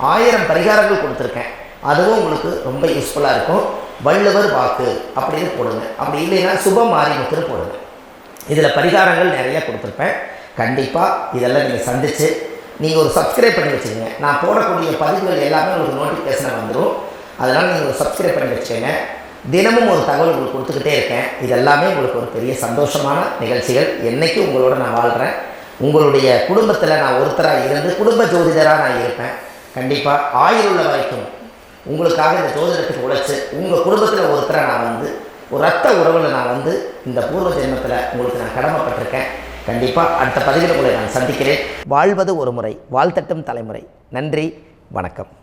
1000 பரிகாரங்கள் கொடுத்துருக்கேன். அதுவும் உங்களுக்கு ரொம்ப யூஸ்ஃபுல்லாக இருக்கும். வள்ளுவர் வாக்கு அப்படின்னு போடுங்க. அப்படி இல்லைன்னா சுப மாரிமுத்துன்னு போடுங்க. இதில் பரிகாரங்கள் நிறையா கொடுத்துருப்பேன். கண்டிப்பாக இதெல்லாம் நீங்கள் சந்தித்து நீங்கள் ஒரு சப்ஸ்கிரைப் பண்ணி வச்சுக்கோங்க. நான் போடக்கூடிய பதிவுகள் எல்லாமே உங்களுக்கு நோட்டிஃபிகேஷன் வந்துடும். அதனால் நீங்கள் ஒரு சப்ஸ்கிரைப் பண்ணி வச்சுக்கோங்க. தினமும் ஒரு தகவல் உங்களுக்கு கொடுத்துக்கிட்டே இருக்கேன். இதெல்லாமே உங்களுக்கு ஒரு பெரிய சந்தோஷமான நிகழ்ச்சிகள். என்றைக்கும் உங்களோட நான் வாழ்கிறேன். உங்களுடைய குடும்பத்தில் நான் ஒருத்தராக இருந்து குடும்ப ஜோதிடராக நான் இருப்பேன். கண்டிப்பாக ஆயுள் உள்ள வரைக்கும் உங்களுக்காக இந்த ஜோதிடத்துக்கு உழைச்சி உங்கள் குடும்பத்தில் ஒருத்தராக நான் ஒரு ரத்த உறவில் நான் இந்த பூர்வ ஜென்மத்தில் உங்களுக்கு நான் கடமைப்பட்டிருக்கேன். கண்டிப்பாக அடுத்த பதிவில் உங்களை நான் சந்திக்கிறேன். வாழ்வது ஒரு முறை, வாழ்த்தட்டும் தலைமுறை. நன்றி, வணக்கம்.